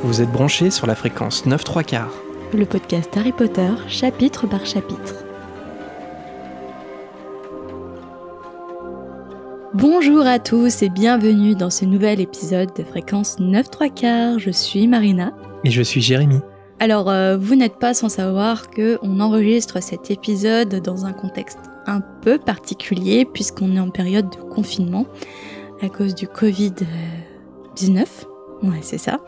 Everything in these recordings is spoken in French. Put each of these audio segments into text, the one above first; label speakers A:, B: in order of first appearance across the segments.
A: Vous êtes branchés sur la fréquence 9/3/4.
B: Le podcast Harry Potter, chapitre par chapitre. Bonjour à tous et bienvenue dans ce nouvel épisode de fréquence 9/3/4. Je suis Marina.
A: Et je suis Jérémy.
B: Alors, vous n'êtes pas sans savoir qu'on enregistre cet épisode dans un contexte un peu particulier puisqu'on est en période de confinement à cause du Covid-19. Ouais, c'est ça.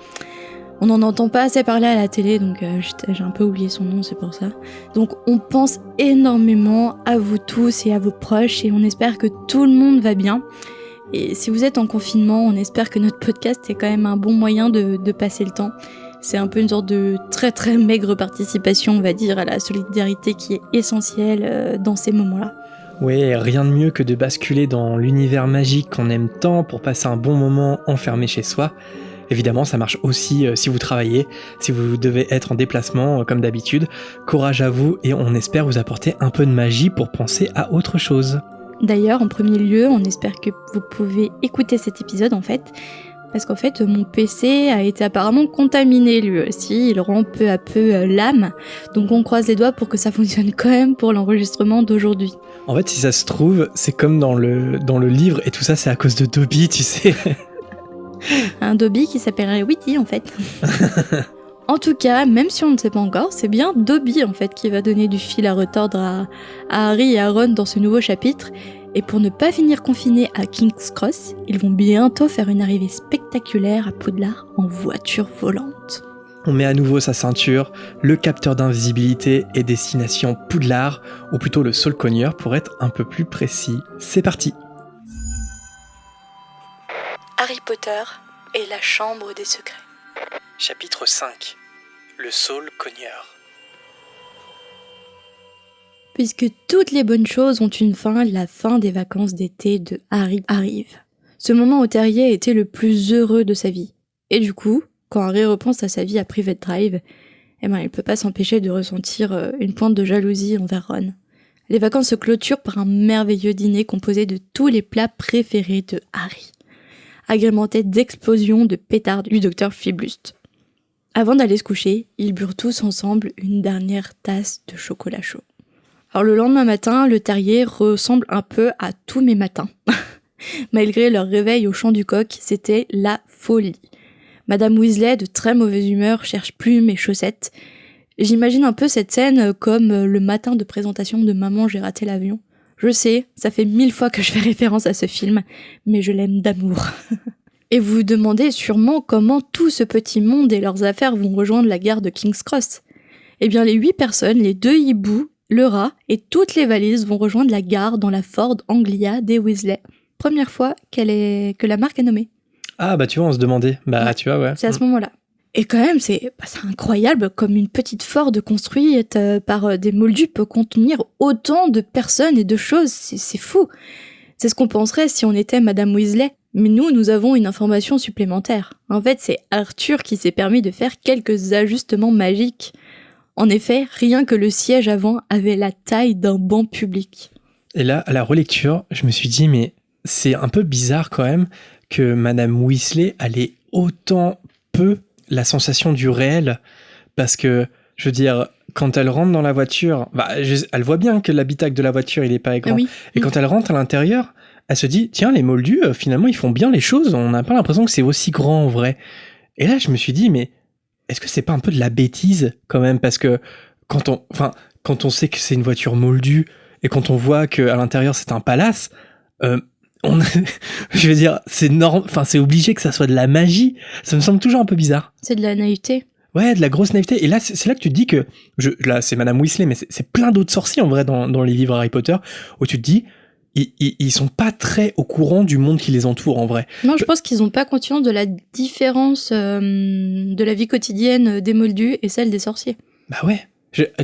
B: On n'en entend pas assez parler à la télé, donc j'ai un peu oublié son nom, c'est pour ça. Donc on pense énormément à vous tous et à vos proches et on espère que tout le monde va bien. Et si vous êtes en confinement, on espère que notre podcast est quand même un bon moyen de passer le temps. C'est un peu une sorte de très très maigre participation, on va dire, à la solidarité qui est essentielle dans ces moments-là.
A: Oui, rien de mieux que de basculer dans l'univers magique qu'on aime tant pour passer un bon moment enfermé chez soi. Évidemment, ça marche aussi si vous travaillez, si vous devez être en déplacement comme d'habitude. Courage à vous et on espère vous apporter un peu de magie pour penser à autre chose.
B: D'ailleurs, en premier lieu, on espère que vous pouvez écouter cet épisode en fait, parce qu'en fait, mon PC a été apparemment contaminé lui aussi, il rend peu à peu l'âme, donc on croise les doigts pour que ça fonctionne quand même pour l'enregistrement d'aujourd'hui.
A: En fait, si ça se trouve, c'est comme dans le livre et tout ça, c'est à cause de Dobby, tu sais.
B: Un Dobby qui s'appellerait Whitty en fait. En tout cas, même si on ne sait pas encore, c'est bien Dobby en fait qui va donner du fil à retordre à Harry et à Ron dans ce nouveau chapitre. Et pour ne pas finir confinés à King's Cross, ils vont bientôt faire une arrivée spectaculaire à Poudlard en voiture volante.
A: On met à nouveau sa ceinture, le capteur d'invisibilité et destination Poudlard, ou plutôt le Saule Cogneur pour être un peu plus précis. C'est parti.
B: Harry Potter et la Chambre des Secrets.
A: Chapitre 5. Le Saule Cogneur.
B: Puisque toutes les bonnes choses ont une fin, la fin des vacances d'été de Harry arrive. Ce moment au terrier était le plus heureux de sa vie. Et du coup, quand Harry repense à sa vie à Private Drive, il ne peut pas s'empêcher de ressentir une pointe de jalousie envers Ron. Les vacances se clôturent par un merveilleux dîner composé de tous les plats préférés de Harry, agrémenté d'explosions de pétards du docteur Fibluste. Avant d'aller se coucher, ils burent tous ensemble une dernière tasse de chocolat chaud. Alors le lendemain matin, le terrier ressemble un peu à tous mes matins. Malgré leur réveil au chant du coq, c'était la folie. Madame Weasley, de très mauvaise humeur, cherche plumes et chaussettes. J'imagine un peu cette scène comme le matin de présentation de Maman, j'ai raté l'avion. Je sais, ça fait 1000 fois que je fais référence à ce film, mais je l'aime d'amour. Et vous vous demandez sûrement comment tout ce petit monde et leurs affaires vont rejoindre la gare de King's Cross. Eh bien les 8 personnes, les 2 hiboux, le rat et toutes les valises vont rejoindre la gare dans la Ford Anglia des Weasley. Première fois que la marque est nommée.
A: Ah bah tu vois, on se demandait.
B: Ouais,
A: tu vois, ouais.
B: C'est à ce moment-là. Et quand même, c'est incroyable comme une petite Ford construite par des moldus peut contenir autant de personnes et de choses. C'est fou. C'est ce qu'on penserait si on était Madame Weasley. Mais nous avons une information supplémentaire. En fait, c'est Arthur qui s'est permis de faire quelques ajustements magiques. En effet, rien que le siège avant avait la taille d'un banc public.
A: Et là, à la relecture, je me suis dit, mais c'est un peu bizarre quand même que Madame Weasley ait autant peu la sensation du réel. Parce que, je veux dire, quand elle rentre dans la voiture, elle voit bien que l'habitacle de la voiture, il est pas grand.
B: Ah oui.
A: Et quand elle rentre à l'intérieur, elle se dit, tiens, les moldus, finalement, ils font bien les choses. On n'a pas l'impression que c'est aussi grand en vrai. Et là, je me suis dit, mais est-ce que c'est pas un peu de la bêtise quand même? Parce que quand on sait que c'est une voiture moldue et quand on voit qu'à l'intérieur c'est un palace, je veux dire, c'est obligé que ça soit de la magie. Ça me semble toujours un peu bizarre.
B: C'est de la naïveté.
A: Ouais, de la grosse naïveté. Et là, c'est là que tu te dis que, là, c'est Madame Weasley, mais c'est plein d'autres sorciers en vrai dans les livres Harry Potter, où tu te dis, ils sont pas très au courant du monde qui les entoure en vrai.
B: Non, je pense qu'ils ont pas conscience de la différence de la vie quotidienne des moldus et celle des sorciers.
A: Bah ouais.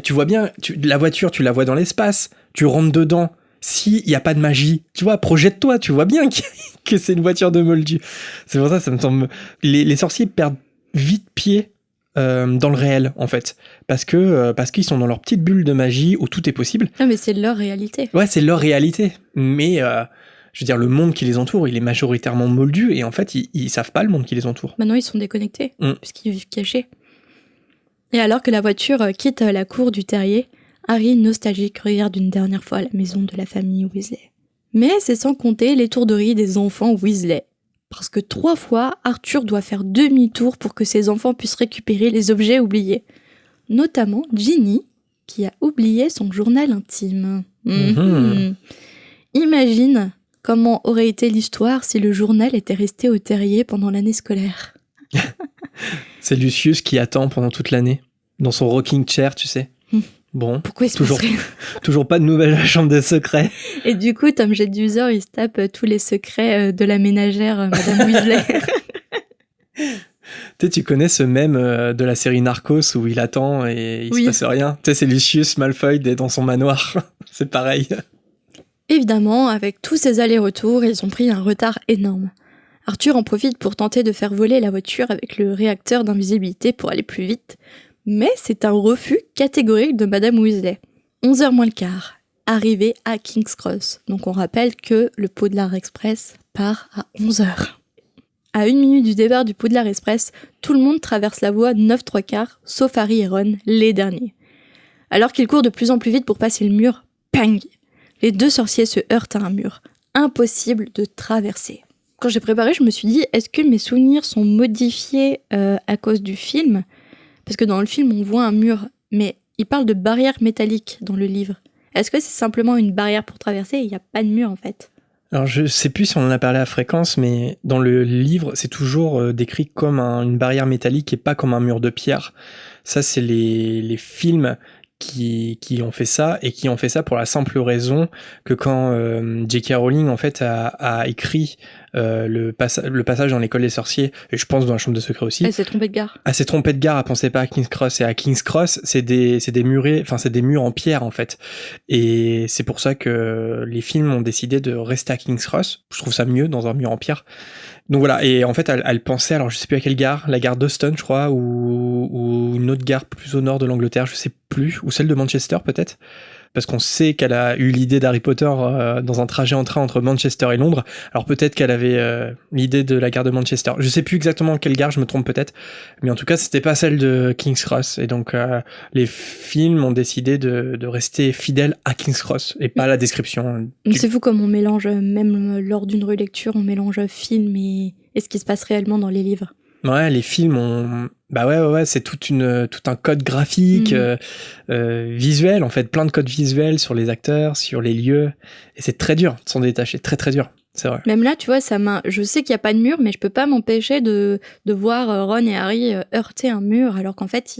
A: Tu vois bien, la voiture, tu la vois dans l'espace, tu rentres dedans. S'il n'y a pas de magie, tu vois, projette-toi, tu vois bien que c'est une voiture de moldu. C'est pour ça me semble... Les sorciers perdent vite pied dans le réel, en fait. Parce qu'ils sont dans leur petite bulle de magie où tout est possible.
B: Non, mais c'est leur réalité.
A: Ouais, c'est leur réalité. Mais Je veux dire, le monde qui les entoure, il est majoritairement moldu, et en fait, ils savent pas le monde qui les entoure.
B: Maintenant, ils sont déconnectés, puisqu'ils vivent cachés. Et alors que la voiture quitte la cour du terrier, Harry, nostalgique, regarde une dernière fois la maison de la famille Weasley. Mais c'est sans compter l'étourderie des enfants Weasley. Parce que 3 fois, Arthur doit faire demi-tour pour que ses enfants puissent récupérer les objets oubliés. Notamment Ginny, qui a oublié son journal intime. Imagine comment aurait été l'histoire si le journal était resté au terrier pendant l'année scolaire.
A: C'est Lucius qui attend pendant toute l'année, dans son rocking chair, tu sais. Bon,
B: pourquoi il se passe rien ?
A: Toujours pas de nouvelles à la chambre des secrets.
B: Et du coup, Tom Jedusor, il se tape tous les secrets de la ménagère, Madame Weasley.
A: Tu connais ce mème de la série Narcos où il attend et il se passe rien. Tu sais, c'est Lucius Malfoy dans son manoir. C'est pareil.
B: Évidemment, avec tous ces allers-retours, ils ont pris un retard énorme. Arthur en profite pour tenter de faire voler la voiture avec le réacteur d'invisibilité pour aller plus vite, mais c'est un refus catégorique de Madame Weasley. 11h moins le quart, arrivé à King's Cross. Donc on rappelle que le Poudlard Express part à 11h. À 1 minute du départ du Poudlard Express, tout le monde traverse la voie 9/3, sauf Harry et Ron, les derniers. Alors qu'ils courent de plus en plus vite pour passer le mur, pang ! Les 2 sorciers se heurtent à un mur. Impossible de traverser. Quand j'ai préparé, je me suis dit, est-ce que mes souvenirs sont modifiés à cause du film ? Parce que dans le film, on voit un mur, mais il parle de barrière métallique dans le livre. Est-ce que c'est simplement une barrière pour traverser et il n'y a pas de mur en fait ?
A: Alors je sais plus si on en a parlé à fréquence, mais dans le livre, c'est toujours décrit comme une barrière métallique et pas comme un mur de pierre. Ça, c'est les films qui ont fait ça, et qui ont fait ça pour la simple raison que quand J.K. Rowling en fait a écrit le passage dans l'école des sorciers, et je pense dans la chambre des secrets aussi.
B: Elle s'est trompée de gare.
A: Elle s'est trompée de gare, elle pensait pas à King's Cross, et à King's Cross, c'est des murs en pierre en fait. Et c'est pour ça que les films ont décidé de rester à King's Cross. Je trouve ça mieux dans un mur en pierre. Donc voilà, et en fait elle pensait, alors je sais plus à quelle gare, la gare d'Euston je crois, ou une autre gare plus au nord de l'Angleterre, je sais plus, ou celle de Manchester peut-être, parce qu'on sait qu'elle a eu l'idée d'Harry Potter dans un trajet en train entre Manchester et Londres, alors peut-être qu'elle avait l'idée de la gare de Manchester, je sais plus exactement quelle gare, je me trompe peut-être, mais en tout cas c'était pas celle de King's Cross, et donc les films ont décidé de rester fidèles à King's Cross, et pas à la description.
B: C'est fou comme on mélange, même lors d'une relecture, on mélange film et ce qui se passe réellement dans les livres.
A: Ouais, les films ont... Bah ouais, c'est tout un code graphique, visuel, en fait, plein de codes visuels sur les acteurs, sur les lieux, et c'est très dur de s'en détacher, très très dur, c'est vrai.
B: Même là, tu vois, je sais qu'il n'y a pas de mur, mais je peux pas m'empêcher de voir Ron et Harry heurter un mur, alors qu'en fait,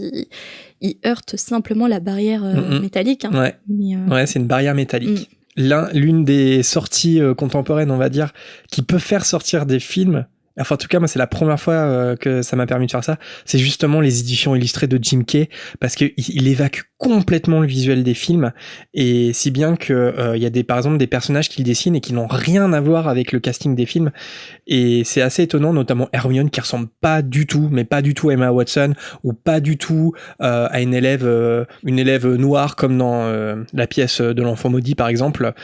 B: ils heurtent simplement la barrière métallique. Hein.
A: Ouais. Ouais, c'est une barrière métallique. L'une des sorties contemporaines, on va dire, qui peut faire sortir des films... Enfin, en tout cas, moi, c'est la première fois que ça m'a permis de faire ça. C'est justement les éditions illustrées de Jim Kay, parce qu'il évacue complètement le visuel des films, et si bien que y a par exemple des personnages qu'il dessine et qui n'ont rien à voir avec le casting des films. Et c'est assez étonnant, notamment Hermione, qui ressemble pas du tout, mais pas du tout à Emma Watson, ou pas du tout à une élève noire comme dans la pièce de l'Enfant maudit, par exemple.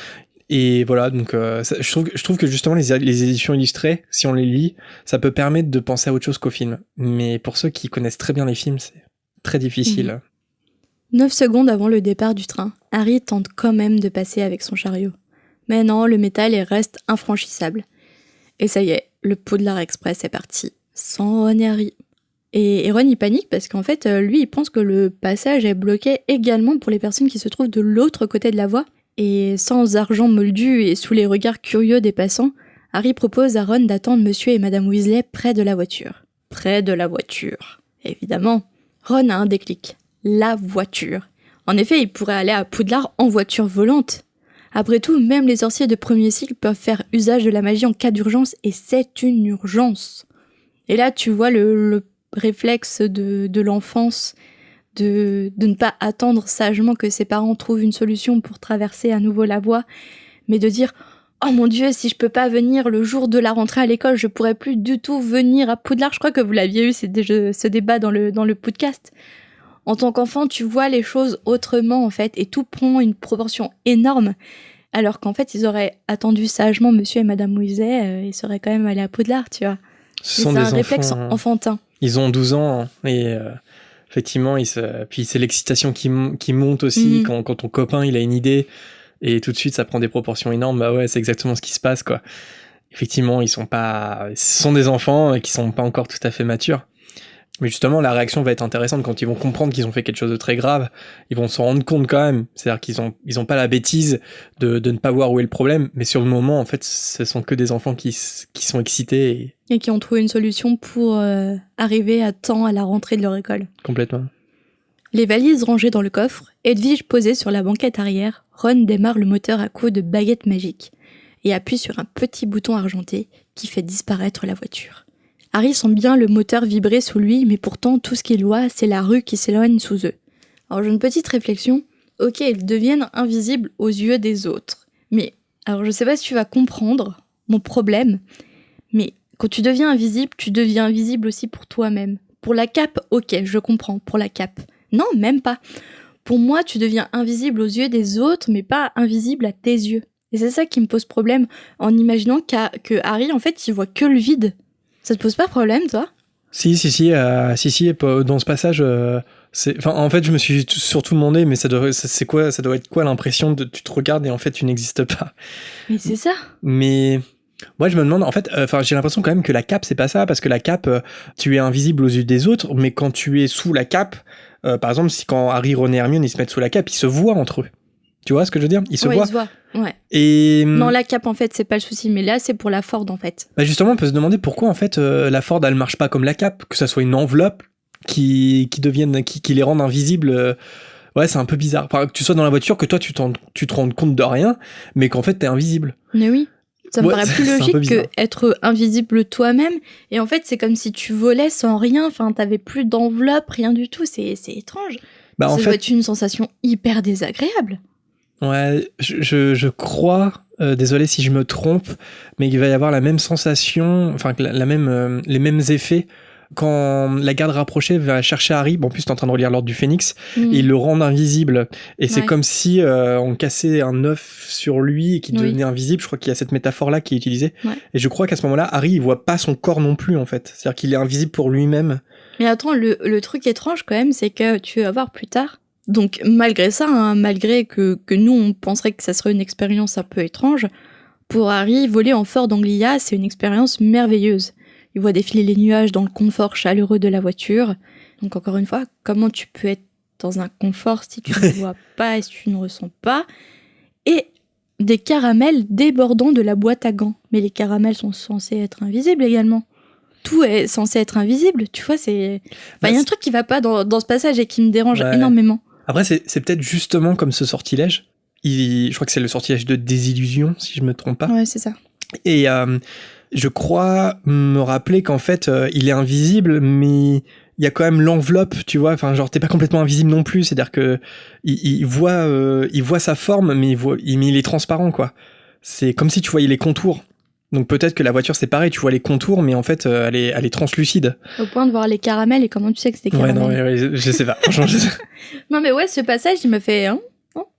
A: Et voilà, donc je trouve que justement les éditions illustrées, si on les lit, ça peut permettre de penser à autre chose qu'au film. Mais pour ceux qui connaissent très bien les films, c'est très difficile.
B: 9 secondes avant le départ du train, Harry tente quand même de passer avec son chariot. Mais non, le métal reste infranchissable. Et ça y est, le Poudlard Express est parti, sans Ron et Harry. Et Ron il panique parce qu'en fait, lui il pense que le passage est bloqué également pour les personnes qui se trouvent de l'autre côté de la voie. Et sans argent moldu et sous les regards curieux des passants, Harry propose à Ron d'attendre Monsieur et Madame Weasley près de la voiture. Près de la voiture. Évidemment, Ron a un déclic. La voiture. En effet, il pourrait aller à Poudlard en voiture volante. Après tout, même les sorciers de premier cycle peuvent faire usage de la magie en cas d'urgence, et c'est une urgence. Et là, tu vois le réflexe de l'enfance de ne pas attendre sagement que ses parents trouvent une solution pour traverser à nouveau la voie, mais de dire « Oh mon Dieu, si je peux pas venir le jour de la rentrée à l'école, je pourrais plus du tout venir à Poudlard. » Je crois que vous l'aviez eu ce débat dans le podcast. En tant qu'enfant, tu vois les choses autrement en fait, et tout prend une proportion énorme. Alors qu'en fait, ils auraient attendu sagement monsieur et madame Weasley, ils seraient quand même allés à Poudlard, tu vois.
A: Ce sont
B: c'est
A: des
B: un réflexe
A: enfants,
B: enfantin.
A: Ils ont 12 ans et effectivement, puis c'est l'excitation qui monte aussi quand ton copain il a une idée et tout de suite ça prend des proportions énormes. Bah ouais, c'est exactement ce qui se passe quoi. Effectivement, ce sont des enfants qui sont pas encore tout à fait matures. Mais justement, la réaction va être intéressante quand ils vont comprendre qu'ils ont fait quelque chose de très grave. Ils vont se rendre compte quand même. C'est-à-dire qu'ils ont pas la bêtise de ne pas voir où est le problème. Mais sur le moment, en fait, ce sont que des enfants qui sont excités.
B: Et qui ont trouvé une solution pour arriver à temps à la rentrée de leur école.
A: Complètement.
B: Les valises rangées dans le coffre, Edwige posée sur la banquette arrière, Ron démarre le moteur à coups de baguette magique et appuie sur un petit bouton argenté qui fait disparaître la voiture. Harry sent bien le moteur vibrer sous lui, mais pourtant tout ce qu'il voit, c'est la rue qui s'éloigne sous eux. Alors j'ai une petite réflexion. Ok, ils deviennent invisibles aux yeux des autres. Mais, alors je sais pas si tu vas comprendre mon problème, mais quand tu deviens invisible aussi pour toi-même. Pour la cape, ok, je comprends, pour la cape. Non, même pas. Pour moi, tu deviens invisible aux yeux des autres, mais pas invisible à tes yeux. Et c'est ça qui me pose problème, en imaginant que Harry, en fait, il voit que le vide. Ça te pose pas problème, toi ?
A: Si, dans ce passage, en fait, je me suis surtout demandé, mais ça doit être quoi l'impression de tu te regardes et en fait, tu n'existes pas.
B: Mais c'est ça.
A: Mais moi, je me demande, en fait, j'ai l'impression quand même que la cape, c'est pas ça, parce que la cape, tu es invisible aux yeux des autres, mais quand tu es sous la cape, par exemple, quand Harry, Ron et Hermione, ils se mettent sous la cape, ils se voient entre eux. Tu vois ce que je veux dire ? Ils se voient.
B: Ils se voient, ouais.
A: Et...
B: Non, la cape, en fait, c'est pas le souci, mais là, c'est pour la Ford, en fait.
A: Bah justement, on peut se demander pourquoi, en fait, la Ford, elle marche pas comme la cape, que ça soit une enveloppe qui les rende invisibles. Ouais, c'est un peu bizarre. Enfin, que tu sois dans la voiture, que toi, tu te rends compte de rien, mais qu'en fait, t'es invisible.
B: Mais oui. Ça me paraît plus logique qu'être invisible toi-même. Et en fait, c'est comme si tu volais sans rien. Enfin, t'avais plus d'enveloppe, rien du tout. C'est étrange.
A: Bah,
B: ça doit être une sensation hyper désagréable.
A: Ouais, je crois, désolé si je me trompe, mais il va y avoir la même sensation, enfin les mêmes effets quand la garde rapprochée va chercher Harry. Bon, en plus t'es en train de relire l'Ordre du Phénix, et ils le rendent invisible. Et c'est comme si on cassait un œuf sur lui et qu'il devenait invisible. Je crois qu'il y a cette métaphore-là qui est utilisée. Ouais. Et je crois qu'à ce moment-là, Harry, il voit pas son corps non plus, en fait. C'est-à-dire qu'il est invisible pour lui-même.
B: Mais attends, le truc étrange quand même, c'est que tu vas voir plus tard. Donc malgré ça, malgré que nous on penserait que ça serait une expérience un peu étrange, pour Harry, voler en Ford Anglia, c'est une expérience merveilleuse. Il voit défiler les nuages dans le confort chaleureux de la voiture. Donc encore une fois, comment tu peux être dans un confort si tu ne vois pas et si tu ne ressens pas ? Et des caramels débordant de la boîte à gants. Mais les caramels sont censés être invisibles également. Tout est censé être invisible, tu vois, c'est... Enfin, il y a un truc qui va pas dans ce passage et qui me dérange énormément.
A: Après, c'est peut-être justement comme ce sortilège. Je crois que c'est le sortilège de désillusion, si je me trompe pas.
B: Ouais, c'est ça.
A: Et je crois me rappeler qu'en fait, il est invisible, mais il y a quand même l'enveloppe, tu vois. Enfin, genre, t'es pas complètement invisible non plus. C'est-à-dire que il voit sa forme, mais il est transparent, quoi. C'est comme si tu voyais les contours. Donc peut-être que la voiture c'est pareil, tu vois les contours, mais en fait elle est translucide.
B: Au point de voir les caramels, et comment tu sais que c'est des caramels ?
A: Ouais, je sais pas. Franchement, je sais.
B: Non mais ouais, ce passage il me fait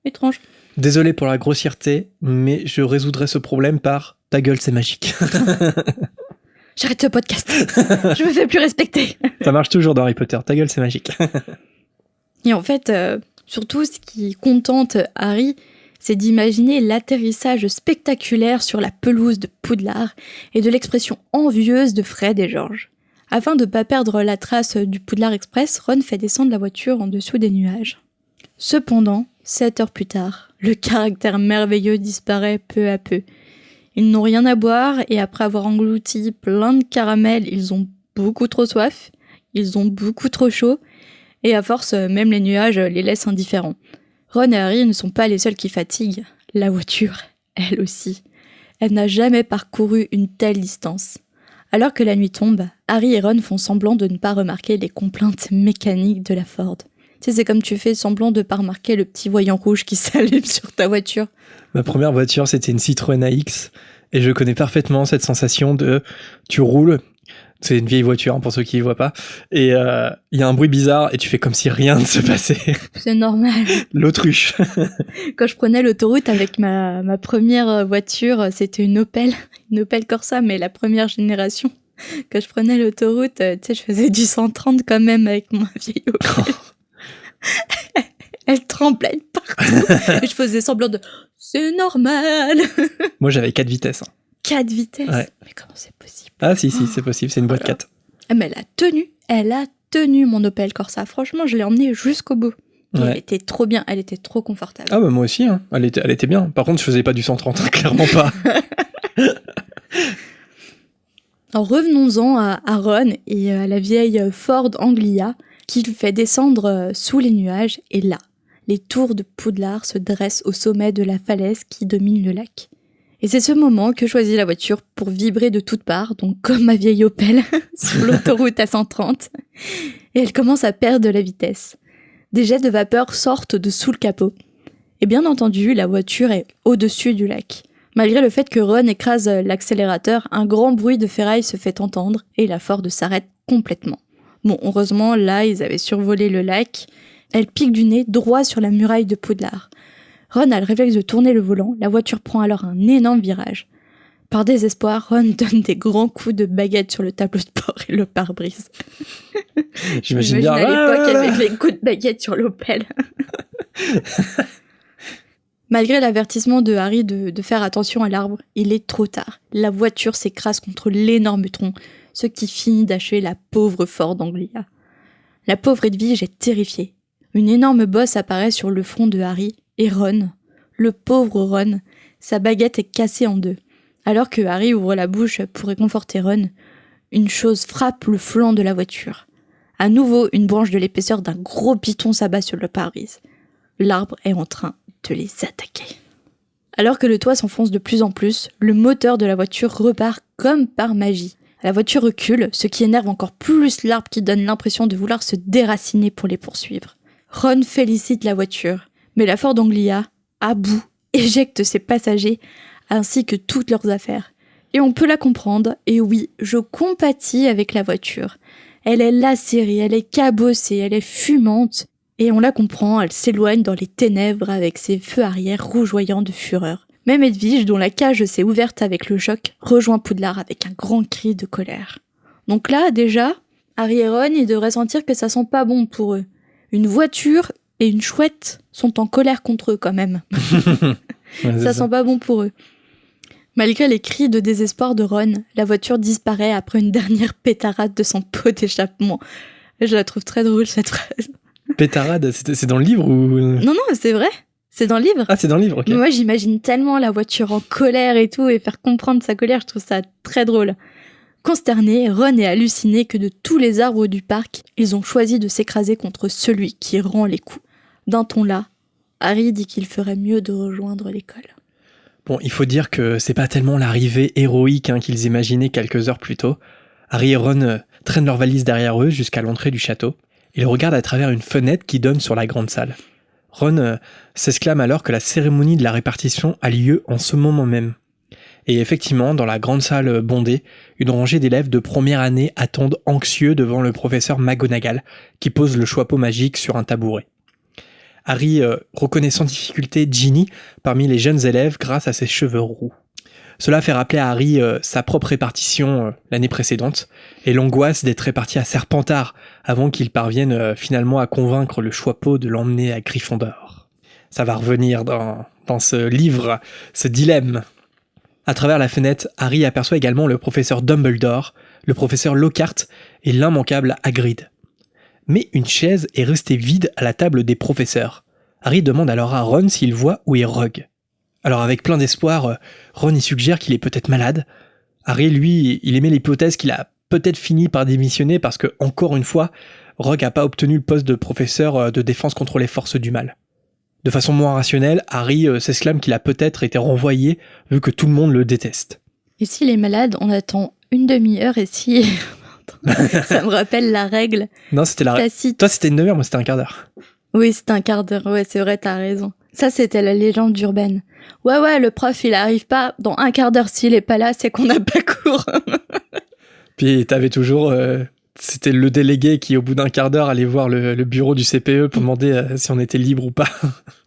B: étrange.
A: Désolé pour la grossièreté, mais je résoudrai ce problème par ta gueule c'est magique.
B: J'arrête ce podcast. Je me fais plus respecter.
A: Ça marche toujours dans Harry Potter, ta gueule c'est magique.
B: Et en fait, surtout ce qui contente Harry, c'est d'imaginer l'atterrissage spectaculaire sur la pelouse de Poudlard et de l'expression envieuse de Fred et George. Afin de ne pas perdre la trace du Poudlard Express, Ron fait descendre la voiture en dessous des nuages. Cependant, 7 heures plus tard, le caractère merveilleux disparaît peu à peu. Ils n'ont rien à boire et après avoir englouti plein de caramels, ils ont beaucoup trop soif, ils ont beaucoup trop chaud et à force, même les nuages les laissent indifférents. Ron et Harry ne sont pas les seuls qui fatiguent. La voiture, elle aussi. Elle n'a jamais parcouru une telle distance. Alors que la nuit tombe, Harry et Ron font semblant de ne pas remarquer les complaintes mécaniques de la Ford. Tu sais, c'est comme tu fais semblant de ne pas remarquer le petit voyant rouge qui s'allume sur ta voiture.
A: Ma première voiture, c'était une Citroën AX. Et je connais parfaitement cette sensation de... Tu roules, C'est une vieille voiture, hein, pour ceux qui ne voient pas. Et il y a un bruit bizarre et tu fais comme si rien ne se passait.
B: C'est normal.
A: L'autruche.
B: Quand je prenais l'autoroute avec ma première voiture, c'était une Opel Corsa, mais la première génération. Quand je prenais l'autoroute, tu sais, je faisais du 130 quand même avec ma vieille Opel. Elle tremblait partout. Et je faisais semblant de « c'est normal ».
A: Moi, j'avais 4 vitesses.
B: 4 vitesses.
A: Ouais.
B: Mais comment c'est possible?
A: Ah si, c'est possible, c'est une boîte 4.
B: Mais elle a tenu mon Opel Corsa. Franchement, je l'ai emmenée jusqu'au bout. Et
A: Ouais.
B: elle était trop bien, elle était trop confortable.
A: Ah bah moi aussi, hein. Elle était bien. Par contre, je faisais pas du 130, hein, clairement pas.
B: Alors revenons-en à Ron et à la vieille Ford Anglia qui le fait descendre sous les nuages. Et là, les tours de Poudlard se dressent au sommet de la falaise qui domine le lac. Et c'est ce moment que choisit la voiture pour vibrer de toutes parts, donc comme ma vieille Opel, sur l'autoroute à 130. Et elle commence à perdre de la vitesse. Des jets de vapeur sortent de sous le capot. Et bien entendu, la voiture est au-dessus du lac. Malgré le fait que Ron écrase l'accélérateur, un grand bruit de ferraille se fait entendre et la Ford s'arrête complètement. Bon, heureusement, là, ils avaient survolé le lac. Elle pique du nez droit sur la muraille de Poudlard. Ron a le réflexe de tourner le volant, la voiture prend alors un énorme virage. Par désespoir, Ron donne des grands coups de baguette sur le tableau de bord et le pare-brise.
A: J'imagine bien.
B: À l'époque, avec les coups de baguette sur l'Opel. Malgré l'avertissement de Harry de faire attention à l'arbre, il est trop tard. La voiture s'écrase contre l'énorme tronc, ce qui finit d'achever la pauvre Ford Anglia. La pauvre Edwige est terrifiée. Une énorme bosse apparaît sur le front de Harry et Ron. Le pauvre Ron, sa baguette est cassée en deux. Alors que Harry ouvre la bouche pour réconforter Ron, une chose frappe le flanc de la voiture. À nouveau, une branche de l'épaisseur d'un gros piton s'abat sur le pare-brise. L'arbre est en train de les attaquer. Alors que le toit s'enfonce de plus en plus, le moteur de la voiture repart comme par magie. La voiture recule, ce qui énerve encore plus l'arbre qui donne l'impression de vouloir se déraciner pour les poursuivre. Ron félicite la voiture, mais la Ford Anglia, à bout, éjecte ses passagers ainsi que toutes leurs affaires. Et on peut la comprendre, et oui, je compatis avec la voiture. Elle est lacérée, elle est cabossée, elle est fumante, et on la comprend, elle s'éloigne dans les ténèbres avec ses feux arrière rougeoyants de fureur. Même Edwige, dont la cage s'est ouverte avec le choc, rejoint Poudlard avec un grand cri de colère. Donc là, déjà, Harry et Ron, ils devraient sentir que ça sent pas bon pour eux. Une voiture et une chouette sont en colère contre eux quand même.
A: Ouais,
B: Ça sent pas bon pour eux. Malgré les cris de désespoir de Ron, la voiture disparaît après une dernière pétarade de son pot d'échappement. Je la trouve très drôle cette phrase.
A: Pétarade, c'est dans le livre ou...
B: Non, c'est vrai. C'est dans le livre.
A: Ah, c'est dans le livre, ok.
B: Mais moi, j'imagine tellement la voiture en colère et tout, et faire comprendre sa colère, je trouve ça très drôle. Consterné, Ron est halluciné que de tous les arbres du parc, ils ont choisi de s'écraser contre celui qui rend les coups. D'un ton là, Harry dit qu'il ferait mieux de rejoindre l'école.
A: Bon, il faut dire que c'est pas tellement l'arrivée héroïque qu'ils imaginaient quelques heures plus tôt. Harry et Ron traînent leurs valises derrière eux jusqu'à l'entrée du château. Ils regardent à travers une fenêtre qui donne sur la grande salle. Ron s'exclame alors que la cérémonie de la répartition a lieu en ce moment même. Et effectivement, dans la grande salle bondée, une rangée d'élèves de première année attendent anxieux devant le professeur McGonagall, qui pose le chapeau magique sur un tabouret. Harry reconnaît sans difficulté Ginny parmi les jeunes élèves grâce à ses cheveux roux. Cela fait rappeler à Harry sa propre répartition l'année précédente, et l'angoisse d'être réparti à Serpentard avant qu'il parvienne finalement à convaincre le Choixpeau de l'emmener à Gryffondor. Ça va revenir dans ce livre, ce dilemme. À travers la fenêtre, Harry aperçoit également le professeur Dumbledore, le professeur Lockhart et l'immanquable Hagrid. Mais une chaise est restée vide à la table des professeurs. Harry demande alors à Ron s'il voit où est Rogue. Alors avec plein d'espoir, Ron y suggère qu'il est peut-être malade. Harry, lui, il émet l'hypothèse qu'il a peut-être fini par démissionner parce que, encore une fois, Rogue n'a pas obtenu le poste de professeur de défense contre les forces du mal. De façon moins rationnelle, Harry s'exclame qu'il a peut-être été renvoyé vu que tout le monde le déteste.
B: Et s'il est malade, on attend une demi-heure et si... Ça me rappelle la règle.
A: Non, c'était la règle. Toi, c'était une demi-heure, moi, c'était un quart d'heure.
B: Oui, c'était un quart d'heure. Ouais, c'est vrai, t'as raison. Ça, c'était la légende urbaine. Ouais, le prof, il arrive pas. Dans un quart d'heure, s'il est pas là, c'est qu'on n'a pas cours.
A: Puis t'avais toujours... c'était le délégué qui, au bout d'un quart d'heure, allait voir le bureau du CPE pour demander si on était libre ou pas.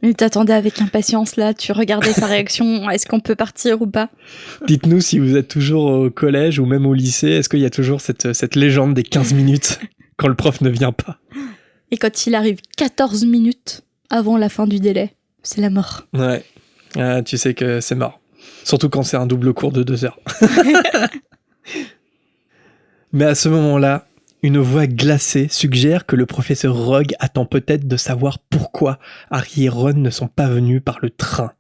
B: Et t'attendais avec impatience là, tu regardais sa réaction, est-ce qu'on peut partir ou pas?
A: Dites-nous si vous êtes toujours au collège ou même au lycée, est-ce qu'il y a toujours cette légende des 15 minutes quand le prof ne vient pas?
B: Et quand il arrive 14 minutes avant la fin du délai, c'est la mort.
A: Ouais, tu sais que c'est mort. Surtout quand c'est un double cours de 2 heures. Mais à ce moment-là, une voix glacée suggère que le professeur Rogue attend peut-être de savoir pourquoi Harry et Ron ne sont pas venus par le train.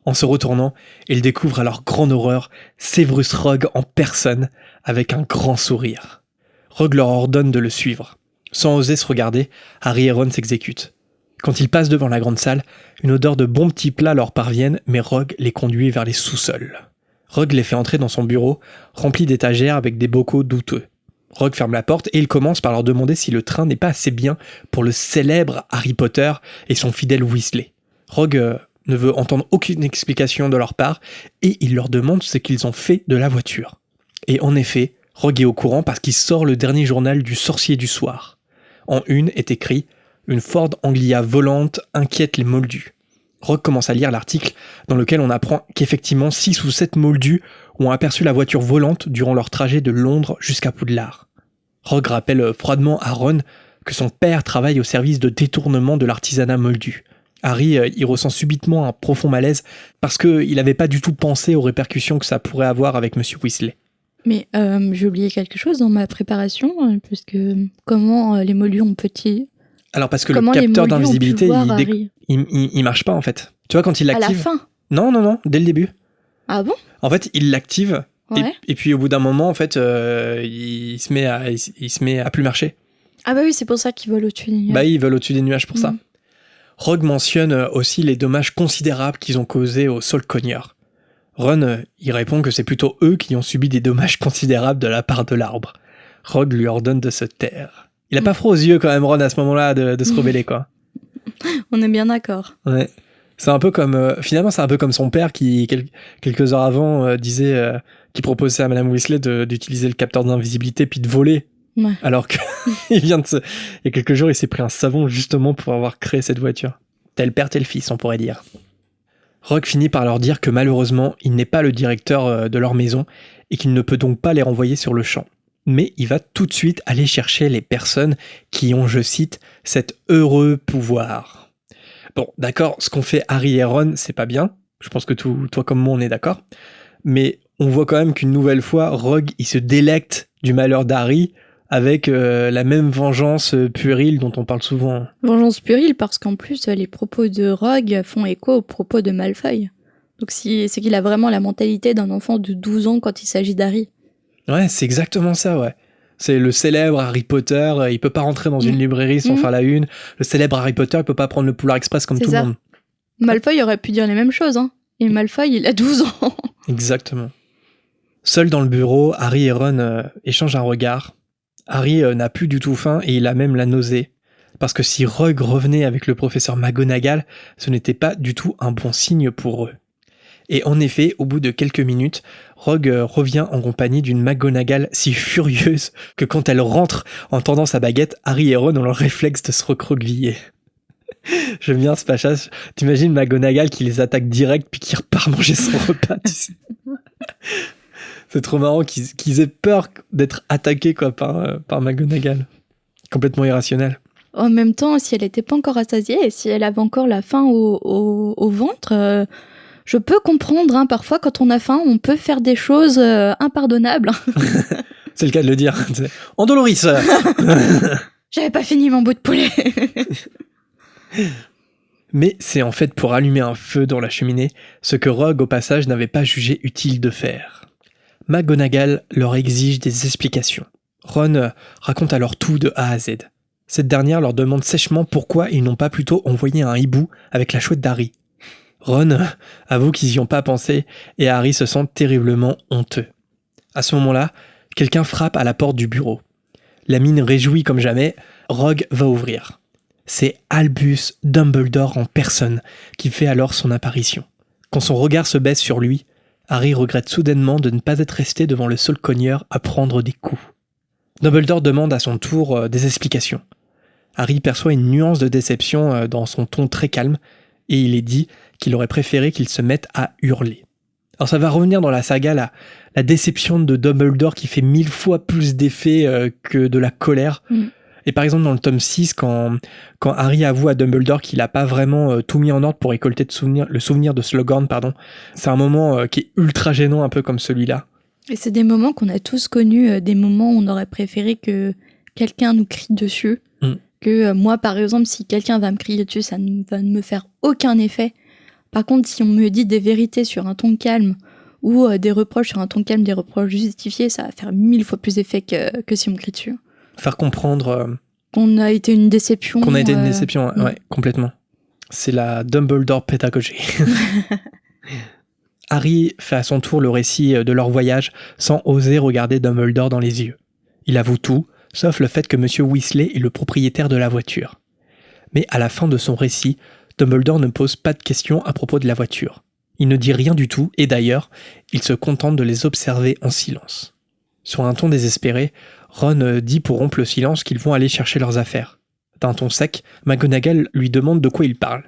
A: En se retournant, il découvre à leur grande horreur Severus Rogue en personne, avec un grand sourire. Rogue leur ordonne de le suivre. Sans oser se regarder, Harry et Ron s'exécutent. Quand ils passent devant la grande salle, une odeur de bons petits plats leur parviennent, mais Rogue les conduit vers les sous-sols. Rogue les fait entrer dans son bureau, rempli d'étagères avec des bocaux douteux. Rogue ferme la porte et il commence par leur demander si le train n'est pas assez bien pour le célèbre Harry Potter et son fidèle Weasley. Rogue ne veut entendre aucune explication de leur part et il leur demande ce qu'ils ont fait de la voiture. Et en effet, Rogue est au courant parce qu'il sort le dernier journal du sorcier du soir. En une est écrit « Une Ford Anglia volante inquiète les moldus ». Rogue commence à lire l'article dans lequel on apprend qu'effectivement 6 ou 7 moldus ont aperçu la voiture volante durant leur trajet de Londres jusqu'à Poudlard. Rogue rappelle froidement à Ron que son père travaille au service de détournement de l'artisanat moldu. Harry y ressent subitement un profond malaise parce qu'il n'avait pas du tout pensé aux répercussions que ça pourrait avoir avec Monsieur Weasley.
B: Mais j'ai oublié quelque chose dans ma préparation, parce que comment les moldus ont petit...
A: Alors parce que le capteur d'invisibilité, il marche pas en fait. Tu vois quand il l'active...
B: À la fin?
A: Non, dès le début.
B: Ah bon?
A: En fait, il l'active,
B: ouais.
A: et puis au bout d'un moment, en fait, il se met à plus marcher.
B: Ah bah oui, c'est pour ça qu'ils volent au-dessus des nuages.
A: Bah ils volent au-dessus des nuages pour ça. Rogue mentionne aussi les dommages considérables qu'ils ont causés aux Solcogneurs. Ron, il répond que c'est plutôt eux qui ont subi des dommages considérables de la part de l'arbre. Rogue lui ordonne de se taire. Il a pas froid aux yeux quand même, Ron, à ce moment-là, de se rebeller, quoi.
B: On est bien d'accord.
A: Ouais. C'est un peu comme... finalement, c'est un peu comme son père qui, quelques heures avant, disait... qui proposait à Madame Weasley d'utiliser le capteur d'invisibilité puis de voler.
B: Ouais.
A: Alors que il y a quelques jours, il s'est pris un savon justement pour avoir créé cette voiture. Tel père, tel fils, on pourrait dire. Rogue finit par leur dire que malheureusement, il n'est pas le directeur de leur maison et qu'il ne peut donc pas les renvoyer sur le champ. Mais il va tout de suite aller chercher les personnes qui ont, je cite, cet heureux pouvoir. Bon, d'accord, ce qu'ont fait Harry et Ron, c'est pas bien. Je pense que toi comme moi, on est d'accord. Mais on voit quand même qu'une nouvelle fois, Rogue, il se délecte du malheur d'Harry avec la même vengeance puérile dont on parle souvent.
B: Vengeance puérile parce qu'en plus, les propos de Rogue font écho aux propos de Malfoy. Donc c'est qu'il a vraiment la mentalité d'un enfant de 12 ans quand il s'agit d'Harry.
A: Ouais, c'est exactement ça, ouais. C'est le célèbre Harry Potter, il peut pas rentrer dans une librairie sans faire la une. Le célèbre Harry Potter, il peut pas prendre le Poulard Express comme tout le monde.
B: Malfoy aurait pu dire les mêmes choses, hein. Et Malfoy, il a 12 ans.
A: Exactement. Seul dans le bureau, Harry et Ron échangent un regard. Harry n'a plus du tout faim et il a même la nausée. Parce que si Rogue revenait avec le professeur McGonagall, ce n'était pas du tout un bon signe pour eux. Et en effet, au bout de quelques minutes, Rogue revient en compagnie d'une McGonagall si furieuse que quand elle rentre en tendant sa baguette, Harry et Ron ont le réflexe de se recroqueviller. J'aime bien ce passage. T'imagines McGonagall qui les attaque direct puis qui repart manger son repas, tu sais. C'est trop marrant qu'ils aient peur d'être attaqués quoi, par McGonagall. Complètement irrationnel.
B: En même temps, si elle n'était pas encore rassasiée et si elle avait encore la faim au ventre, je peux comprendre, hein, parfois quand on a faim, on peut faire des choses impardonnables.
A: C'est le cas de le dire. Andoloris.
B: J'avais pas fini mon bout de poulet.
A: Mais c'est en fait pour allumer un feu dans la cheminée, ce que Rogue au passage n'avait pas jugé utile de faire. McGonagall leur exige des explications. Ron raconte alors tout de A à Z. Cette dernière leur demande sèchement pourquoi ils n'ont pas plutôt envoyé un hibou avec la chouette d'Harry. Ron avoue qu'ils y ont pas pensé et Harry se sent terriblement honteux. À ce moment-là, quelqu'un frappe à la porte du bureau. La mine réjouie comme jamais, Rogue va ouvrir. C'est Albus Dumbledore en personne qui fait alors son apparition. Quand son regard se baisse sur lui, Harry regrette soudainement de ne pas être resté devant le Solcogneur à prendre des coups. Dumbledore demande à son tour des explications. Harry perçoit une nuance de déception dans son ton très calme, et il est dit qu'il aurait préféré qu'il se mette à hurler. Alors ça va revenir dans la saga, la déception de Dumbledore qui fait 1000 fois plus d'effet que de la colère. Et par exemple dans le tome 6, quand Harry avoue à Dumbledore qu'il n'a pas vraiment tout mis en ordre pour récolter le souvenir de Slughorn, c'est un moment qui est ultra gênant, un peu comme celui-là.
B: Et c'est des moments qu'on a tous connus, des moments où on aurait préféré que quelqu'un nous crie dessus. Que moi, par exemple, si quelqu'un va me crier dessus, ça ne va me faire aucun effet. Par contre, si on me dit des vérités sur un ton calme ou des reproches sur un ton calme, des reproches justifiés, ça va faire 1000 fois plus d'effet que si on me crie dessus.
A: Faire comprendre
B: qu'on a été une déception.
A: Qu'on a été une déception, ouais, complètement. C'est la Dumbledore pédagogie. Harry fait à son tour le récit de leur voyage sans oser regarder Dumbledore dans les yeux. Il avoue tout, sauf le fait que M. Weasley est le propriétaire de la voiture. Mais à la fin de son récit, Dumbledore ne pose pas de questions à propos de la voiture. Il ne dit rien du tout, et d'ailleurs, il se contente de les observer en silence. Sur un ton désespéré, Ron dit pour rompre le silence qu'ils vont aller chercher leurs affaires. D'un ton sec, McGonagall lui demande de quoi il parle.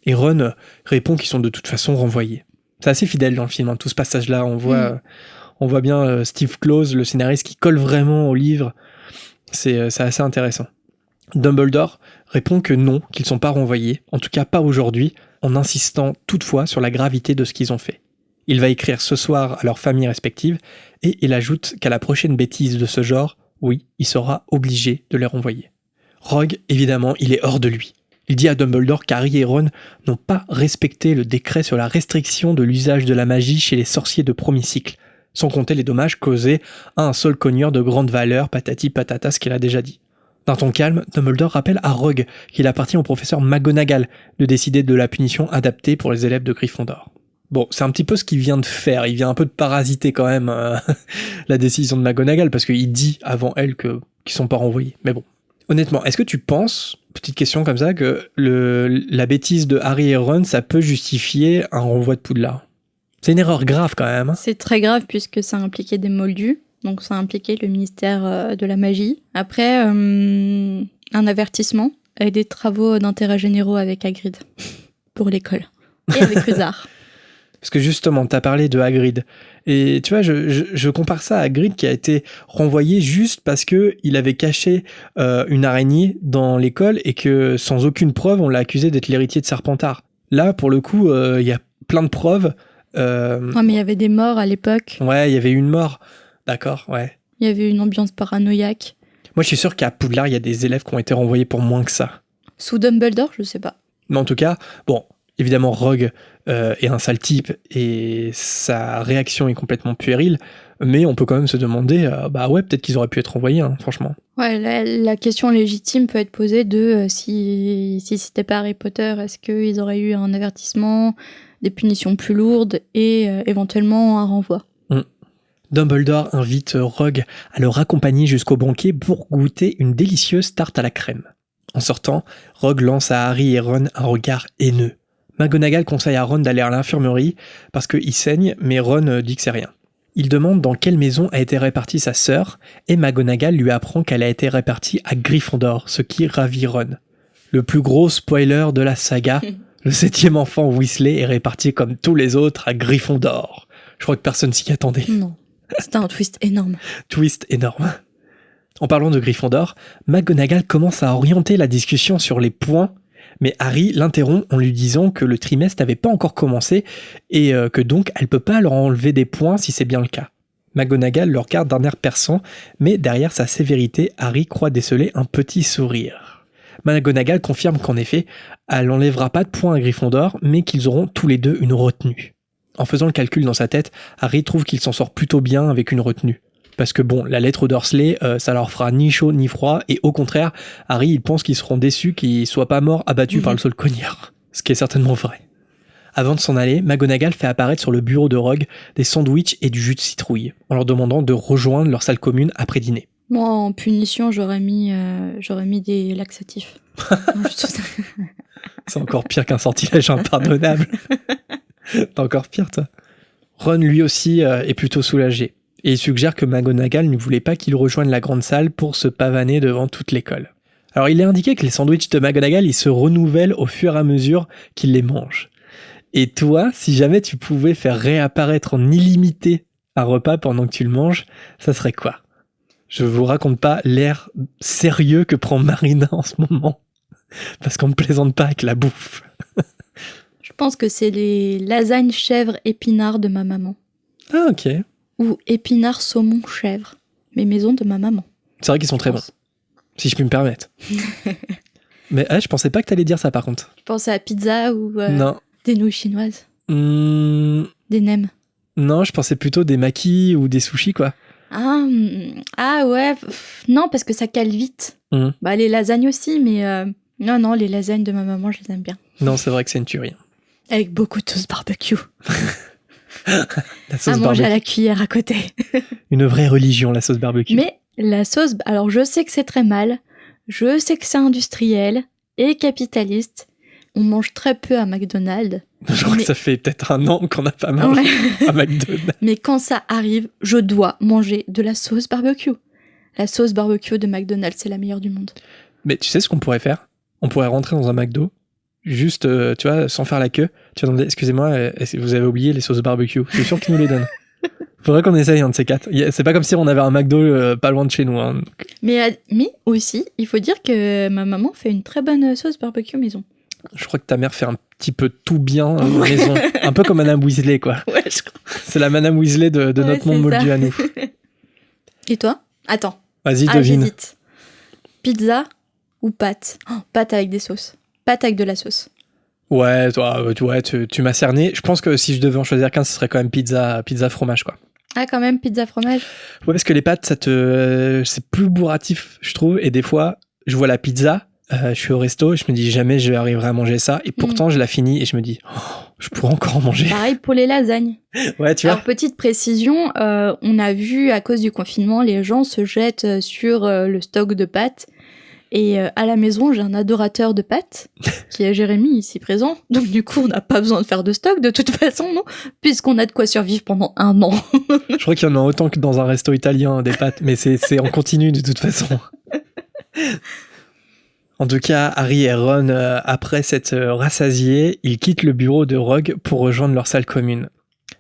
A: Et Ron répond qu'ils sont de toute façon renvoyés. C'est assez fidèle dans le film, tout ce passage-là. On voit bien Steve Close, le scénariste, qui colle vraiment au livre. C'est assez intéressant. Dumbledore répond que non, qu'ils ne sont pas renvoyés, en tout cas pas aujourd'hui, en insistant toutefois sur la gravité de ce qu'ils ont fait. Il va écrire ce soir à leurs familles respectives, et il ajoute qu'à la prochaine bêtise de ce genre, oui, il sera obligé de les renvoyer. Rogue, évidemment, il est hors de lui. Il dit à Dumbledore qu'Harry et Ron n'ont pas respecté le décret sur la restriction de l'usage de la magie chez les sorciers de premier cycle, sans compter les dommages causés à un seul cogneur de grande valeur, patati patata, ce qu'il a déjà dit. D'un ton calme, Dumbledore rappelle à Rogue qu'il appartient au professeur McGonagall de décider de la punition adaptée pour les élèves de Gryffondor. Bon, c'est un petit peu ce qu'il vient de faire, il vient un peu de parasiter quand même la décision de McGonagall, parce qu'il dit avant elle qu'ils sont pas renvoyés, mais bon. Honnêtement, est-ce que tu penses, petite question comme ça, que la bêtise de Harry et Ron, ça peut justifier un renvoi de Poudlard ? C'est une erreur grave quand même.
B: C'est très grave puisque ça impliquait des moldus, donc ça impliquait le ministère de la magie. Après, un avertissement et des travaux d'intérêt généraux avec Hagrid pour l'école et avec Rusard.
A: Parce que justement, t'as parlé de Hagrid. Et tu vois, je compare ça à Hagrid qui a été renvoyé juste parce qu'il avait caché une araignée dans l'école et que, sans aucune preuve, on l'a accusé d'être l'héritier de Serpentard. Là, pour le coup, il y a plein de preuves.
B: Ouais, mais il y avait des morts à l'époque.
A: Ouais, il y avait une mort. D'accord, ouais.
B: Il y avait une ambiance paranoïaque.
A: Moi, je suis sûr qu'à Poudlard, il y a des élèves qui ont été renvoyés pour moins que ça.
B: Sous Dumbledore, je sais pas.
A: Mais en tout cas, bon, évidemment, Rogue est un sale type et sa réaction est complètement puérile, mais on peut quand même se demander, ouais, peut-être qu'ils auraient pu être renvoyés, franchement.
B: Ouais, la question légitime peut être posée de si c'était pas Harry Potter, est-ce qu'ils auraient eu un avertissement, des punitions plus lourdes et éventuellement un renvoi.
A: Dumbledore invite Rogue à le raccompagner jusqu'au banquet pour goûter une délicieuse tarte à la crème. En sortant, Rogue lance à Harry et Ron un regard haineux. McGonagall conseille à Ron d'aller à l'infirmerie parce qu'il saigne, mais Ron dit que c'est rien. Il demande dans quelle maison a été répartie sa sœur, et McGonagall lui apprend qu'elle a été répartie à Gryffondor, ce qui ravit Ron. Le plus gros spoiler de la saga, le 7e enfant Weasley est réparti comme tous les autres à Gryffondor. Je crois que personne s'y attendait.
B: Non, c'était un twist énorme.
A: Twist énorme. En parlant de Gryffondor, McGonagall commence à orienter la discussion sur les points, mais Harry l'interrompt en lui disant que le trimestre n'avait pas encore commencé et que donc elle peut pas leur enlever des points si c'est bien le cas. McGonagall le regarde d'un air perçant, mais derrière sa sévérité, Harry croit déceler un petit sourire. McGonagall confirme qu'en effet, elle n'enlèvera pas de points à Gryffondor, mais qu'ils auront tous les deux une retenue. En faisant le calcul dans sa tête, Harry trouve qu'il s'en sort plutôt bien avec une retenue. Parce que bon, la lettre Dursley, ça leur fera ni chaud ni froid, et au contraire, Harry, il pense qu'ils seront déçus qu'ils soient pas morts abattus par le seul cognard. Ce qui est certainement vrai. Avant de s'en aller, McGonagall fait apparaître sur le bureau de Rogue des sandwichs et du jus de citrouille, en leur demandant de rejoindre leur salle commune après dîner.
B: Moi, en punition, j'aurais mis des laxatifs.
A: C'est encore pire qu'un sortilège impardonnable. T'es encore pire, toi. Ron, lui aussi, est plutôt soulagé. Et il suggère que McGonagall ne voulait pas qu'il rejoigne la grande salle pour se pavaner devant toute l'école. Alors il est indiqué que les sandwichs de McGonagall, ils se renouvellent au fur et à mesure qu'il les mange. Et toi, si jamais tu pouvais faire réapparaître en illimité un repas pendant que tu le manges, ça serait quoi ? Je vous raconte pas l'air sérieux que prend Marina en ce moment. Parce qu'on ne plaisante pas avec la bouffe.
B: Je pense que c'est les lasagnes chèvre épinards de ma maman.
A: Ah, ok.
B: Ou épinards saumon chèvre. Mes maisons de ma maman.
A: C'est vrai qu'ils sont très bons. Si je puis me permettre. Mais je pensais pas que t'allais dire ça par contre.
B: Tu penses à pizza ou
A: non.
B: Des nouilles chinoises Des nems.
A: Non, je pensais plutôt des makis ou des sushis, quoi.
B: Ah ouais, non, parce que ça cale vite. Bah, les lasagnes aussi, mais non, les lasagnes de ma maman, je les aime bien.
A: Non, c'est vrai que c'est une tuerie.
B: Avec beaucoup de sauce barbecue.
A: La sauce
B: à manger à la cuillère à côté.
A: Une vraie religion, la sauce barbecue.
B: Mais la sauce, alors je sais que c'est très mal, je sais que c'est industriel et capitaliste. On mange très peu à McDonald's.
A: Je crois que ça fait peut-être 1 an qu'on n'a pas mangé à McDonald's.
B: Mais quand ça arrive, je dois manger de la sauce barbecue. La sauce barbecue de McDonald's, c'est la meilleure du monde.
A: Mais tu sais ce qu'on pourrait faire ? On pourrait rentrer dans un McDo, juste, tu vois, sans faire la queue. Tu vas demander, excusez-moi, vous avez oublié les sauces barbecue. Je suis sûr qu'ils nous les donnent. Faudrait qu'on essaye un de ces 4. C'est pas comme si on avait un McDo pas loin de chez nous. Hein.
B: Mais aussi, il faut dire que ma maman fait une très bonne sauce barbecue maison.
A: Je crois que ta mère fait un petit peu tout bien maison. Un peu comme Madame Weasley, quoi.
B: Ouais, je crois.
A: C'est la Madame Weasley de notre monde moldu à nous.
B: Et toi ? Attends.
A: Vas-y, devine.
B: J'hésite. Pizza ou pâte ? Pâte avec des sauces. Pâte avec de la sauce.
A: Ouais, toi, tu m'as cerné. Je pense que si je devais en choisir qu'un, ce serait quand même pizza fromage, quoi.
B: Ah, quand même, pizza fromage ?
A: Ouais, parce que les pâtes, c'est plus bourratif, je trouve. Et des fois, je vois la pizza, je suis au resto, et je me dis jamais je arriverai à manger ça. Et pourtant, je la finis et je me dis, je pourrais encore en manger.
B: Pareil pour les lasagnes.
A: Ouais, tu vois.
B: Alors, petite précision, on a vu, à cause du confinement, les gens se jettent sur le stock de pâtes. Et à la maison, j'ai un adorateur de pâtes, qui est Jérémy, ici présent. Donc du coup, on n'a pas besoin de faire de stock, de toute façon, non ? Puisqu'on a de quoi survivre pendant 1 an.
A: Je crois qu'il y en a autant que dans un resto italien, des pâtes. Mais c'est en continu, de toute façon. En tout cas, Harry et Ron, après s'être rassasiés, ils quittent le bureau de Rogue pour rejoindre leur salle commune.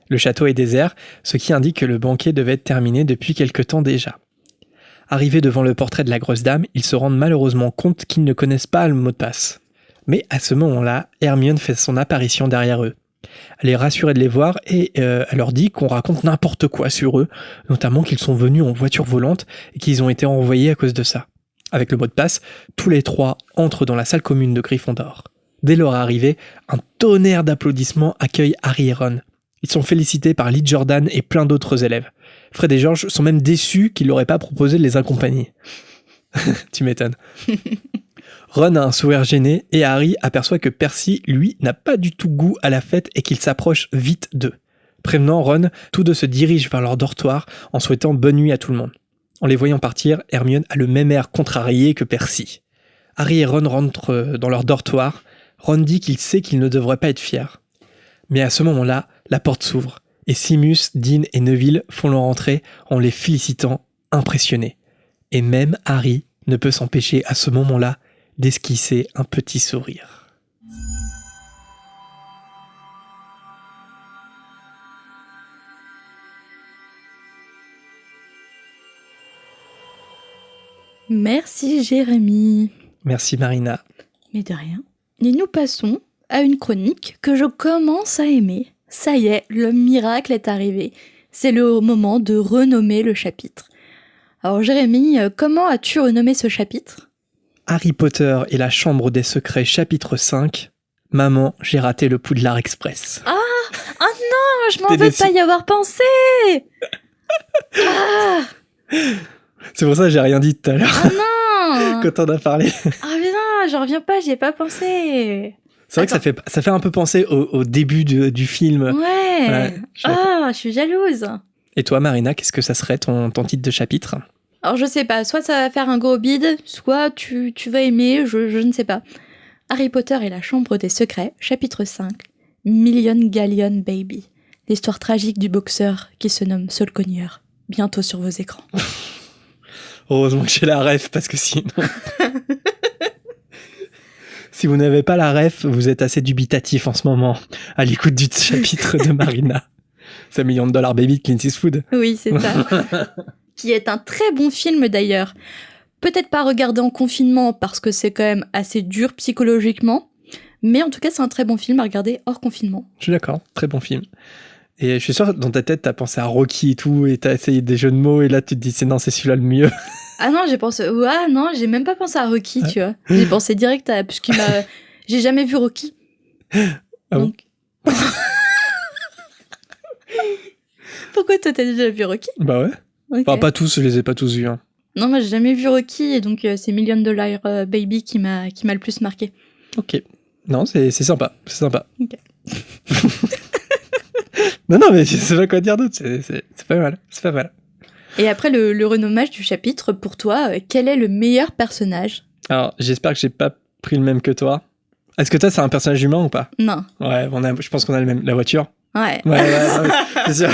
A: Le château est désert, ce qui indique que le banquet devait être terminé depuis quelque temps déjà. Arrivés devant le portrait de la grosse dame, ils se rendent malheureusement compte qu'ils ne connaissent pas le mot de passe. Mais à ce moment-là, Hermione fait son apparition derrière eux. Elle est rassurée de les voir et elle leur dit qu'on raconte n'importe quoi sur eux, notamment qu'ils sont venus en voiture volante et qu'ils ont été envoyés à cause de ça. Avec le mot de passe, tous les 3 entrent dans la salle commune de Gryffondor. Dès leur arrivée, un tonnerre d'applaudissements accueille Harry et Ron. Ils sont félicités par Lee Jordan et plein d'autres élèves. Fred et George sont même déçus qu'il leur ait pas proposé de les accompagner. Tu m'étonnes. Ron a un sourire gêné et Harry aperçoit que Percy, lui, n'a pas du tout goût à la fête et qu'il s'approche vite d'eux. Prévenant Ron, tous deux se dirigent vers leur dortoir en souhaitant bonne nuit à tout le monde. En les voyant partir, Hermione a le même air contrarié que Percy. Harry et Ron rentrent dans leur dortoir. Ron dit qu'il sait qu'il ne devrait pas être fier. Mais à ce moment-là, la porte s'ouvre. Et Seamus, Dean et Neville font leur entrée en les félicitant, impressionnés. Et même Harry ne peut s'empêcher à ce moment-là d'esquisser un petit sourire.
B: Merci Jérémy.
A: Merci Marina.
B: Mais de rien. Et nous passons à une chronique que je commence à aimer. Ça y est, le miracle est arrivé. C'est le moment de renommer le chapitre. Alors Jérémy, comment as-tu renommé ce chapitre ?
A: Harry Potter et la Chambre des Secrets, chapitre 5. Maman, j'ai raté le Poudlard Express.
B: Ah non, je m'en veux pas y avoir pensé.
A: C'est pour ça que j'ai rien dit tout à l'heure.
B: Ah non.
A: Quand on a parlé.
B: Ah mais non, j'en reviens pas, j'y ai pas pensé.
A: C'est vrai que ça fait un peu penser au début du film.
B: Ouais. Je suis jalouse.
A: Et toi, Marina, qu'est-ce que ça serait ton titre de chapitre ?
B: Alors, je sais pas. Soit ça va faire un gros bide, soit tu vas aimer, je ne sais pas. Harry Potter et la Chambre des Secrets, chapitre 5. Million Galleon Baby. L'histoire tragique du boxeur qui se nomme Saul Conyers. bientôt sur vos écrans.
A: Heureusement que j'ai la ref, parce que sinon... Si vous n'avez pas la ref, vous êtes assez dubitatif en ce moment, à l'écoute du chapitre de Marina. C'est $1 million Baby de Clint Eastwood.
B: Oui, c'est ça. Qui est un très bon film d'ailleurs. Peut-être pas regardé en confinement parce que c'est quand même assez dur psychologiquement, mais en tout cas c'est un très bon film à regarder hors confinement.
A: Je suis d'accord, très bon film. Et je suis sûr, dans ta tête, t'as pensé à Rocky et tout, et t'as essayé des jeux de mots, et là tu te dis, non, c'est celui-là le mieux.
B: Ah non, j'ai même pas pensé à Rocky, tu vois. J'ai pensé direct à... Puisqu'il m'a... J'ai jamais vu Rocky.
A: Ah
B: donc... Bon. Pourquoi toi t'as déjà vu Rocky?
A: Bah ouais.
B: Okay.
A: Enfin, pas tous, je les ai pas tous vus. Hein.
B: Non, moi j'ai jamais vu Rocky, et donc c'est $1 million Baby qui m'a le plus marqué.
A: Ok. Non, c'est sympa, c'est sympa.
B: Ok.
A: non, mais je sais pas quoi dire d'autre, c'est pas mal, c'est pas mal.
B: Et après le renommage du chapitre, pour toi, quel est le meilleur personnage?
A: Alors, j'espère que j'ai pas pris le même que toi. Est-ce que toi, c'est un personnage humain ou pas?
B: Non.
A: Ouais, je pense qu'on a le même. La voiture?
B: Ouais.
A: Ouais, non, c'est sûr.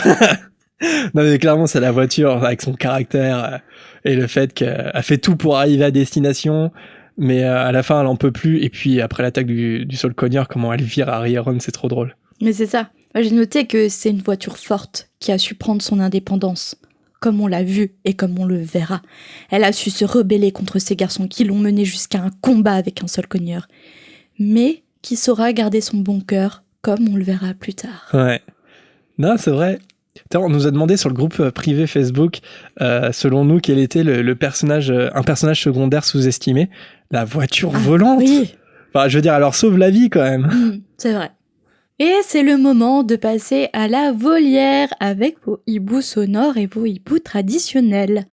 A: Non, mais clairement, c'est la voiture avec son caractère et le fait qu'elle fait tout pour arriver à destination, mais à la fin, elle en peut plus. Et puis, après l'attaque du Saul Cogneur, comment elle vire Harry Aaron, c'est trop drôle.
B: Mais c'est ça. Moi, j'ai noté que c'est une voiture forte qui a su prendre son indépendance, comme on l'a vu et comme on le verra. Elle a su se rebeller contre ces garçons qui l'ont menée jusqu'à un combat avec un Saul Cogneur, mais qui saura garder son bon cœur, comme on le verra plus tard.
A: Ouais. Non, c'est vrai. On nous a demandé sur le groupe privé Facebook, selon nous, quel était un personnage secondaire sous-estimé. La voiture volante.
B: Oui.
A: Enfin, je veux dire, elle leur sauve la vie quand même.
B: C'est vrai. Et c'est le moment de passer à la volière avec vos hiboux sonores et vos hiboux traditionnels.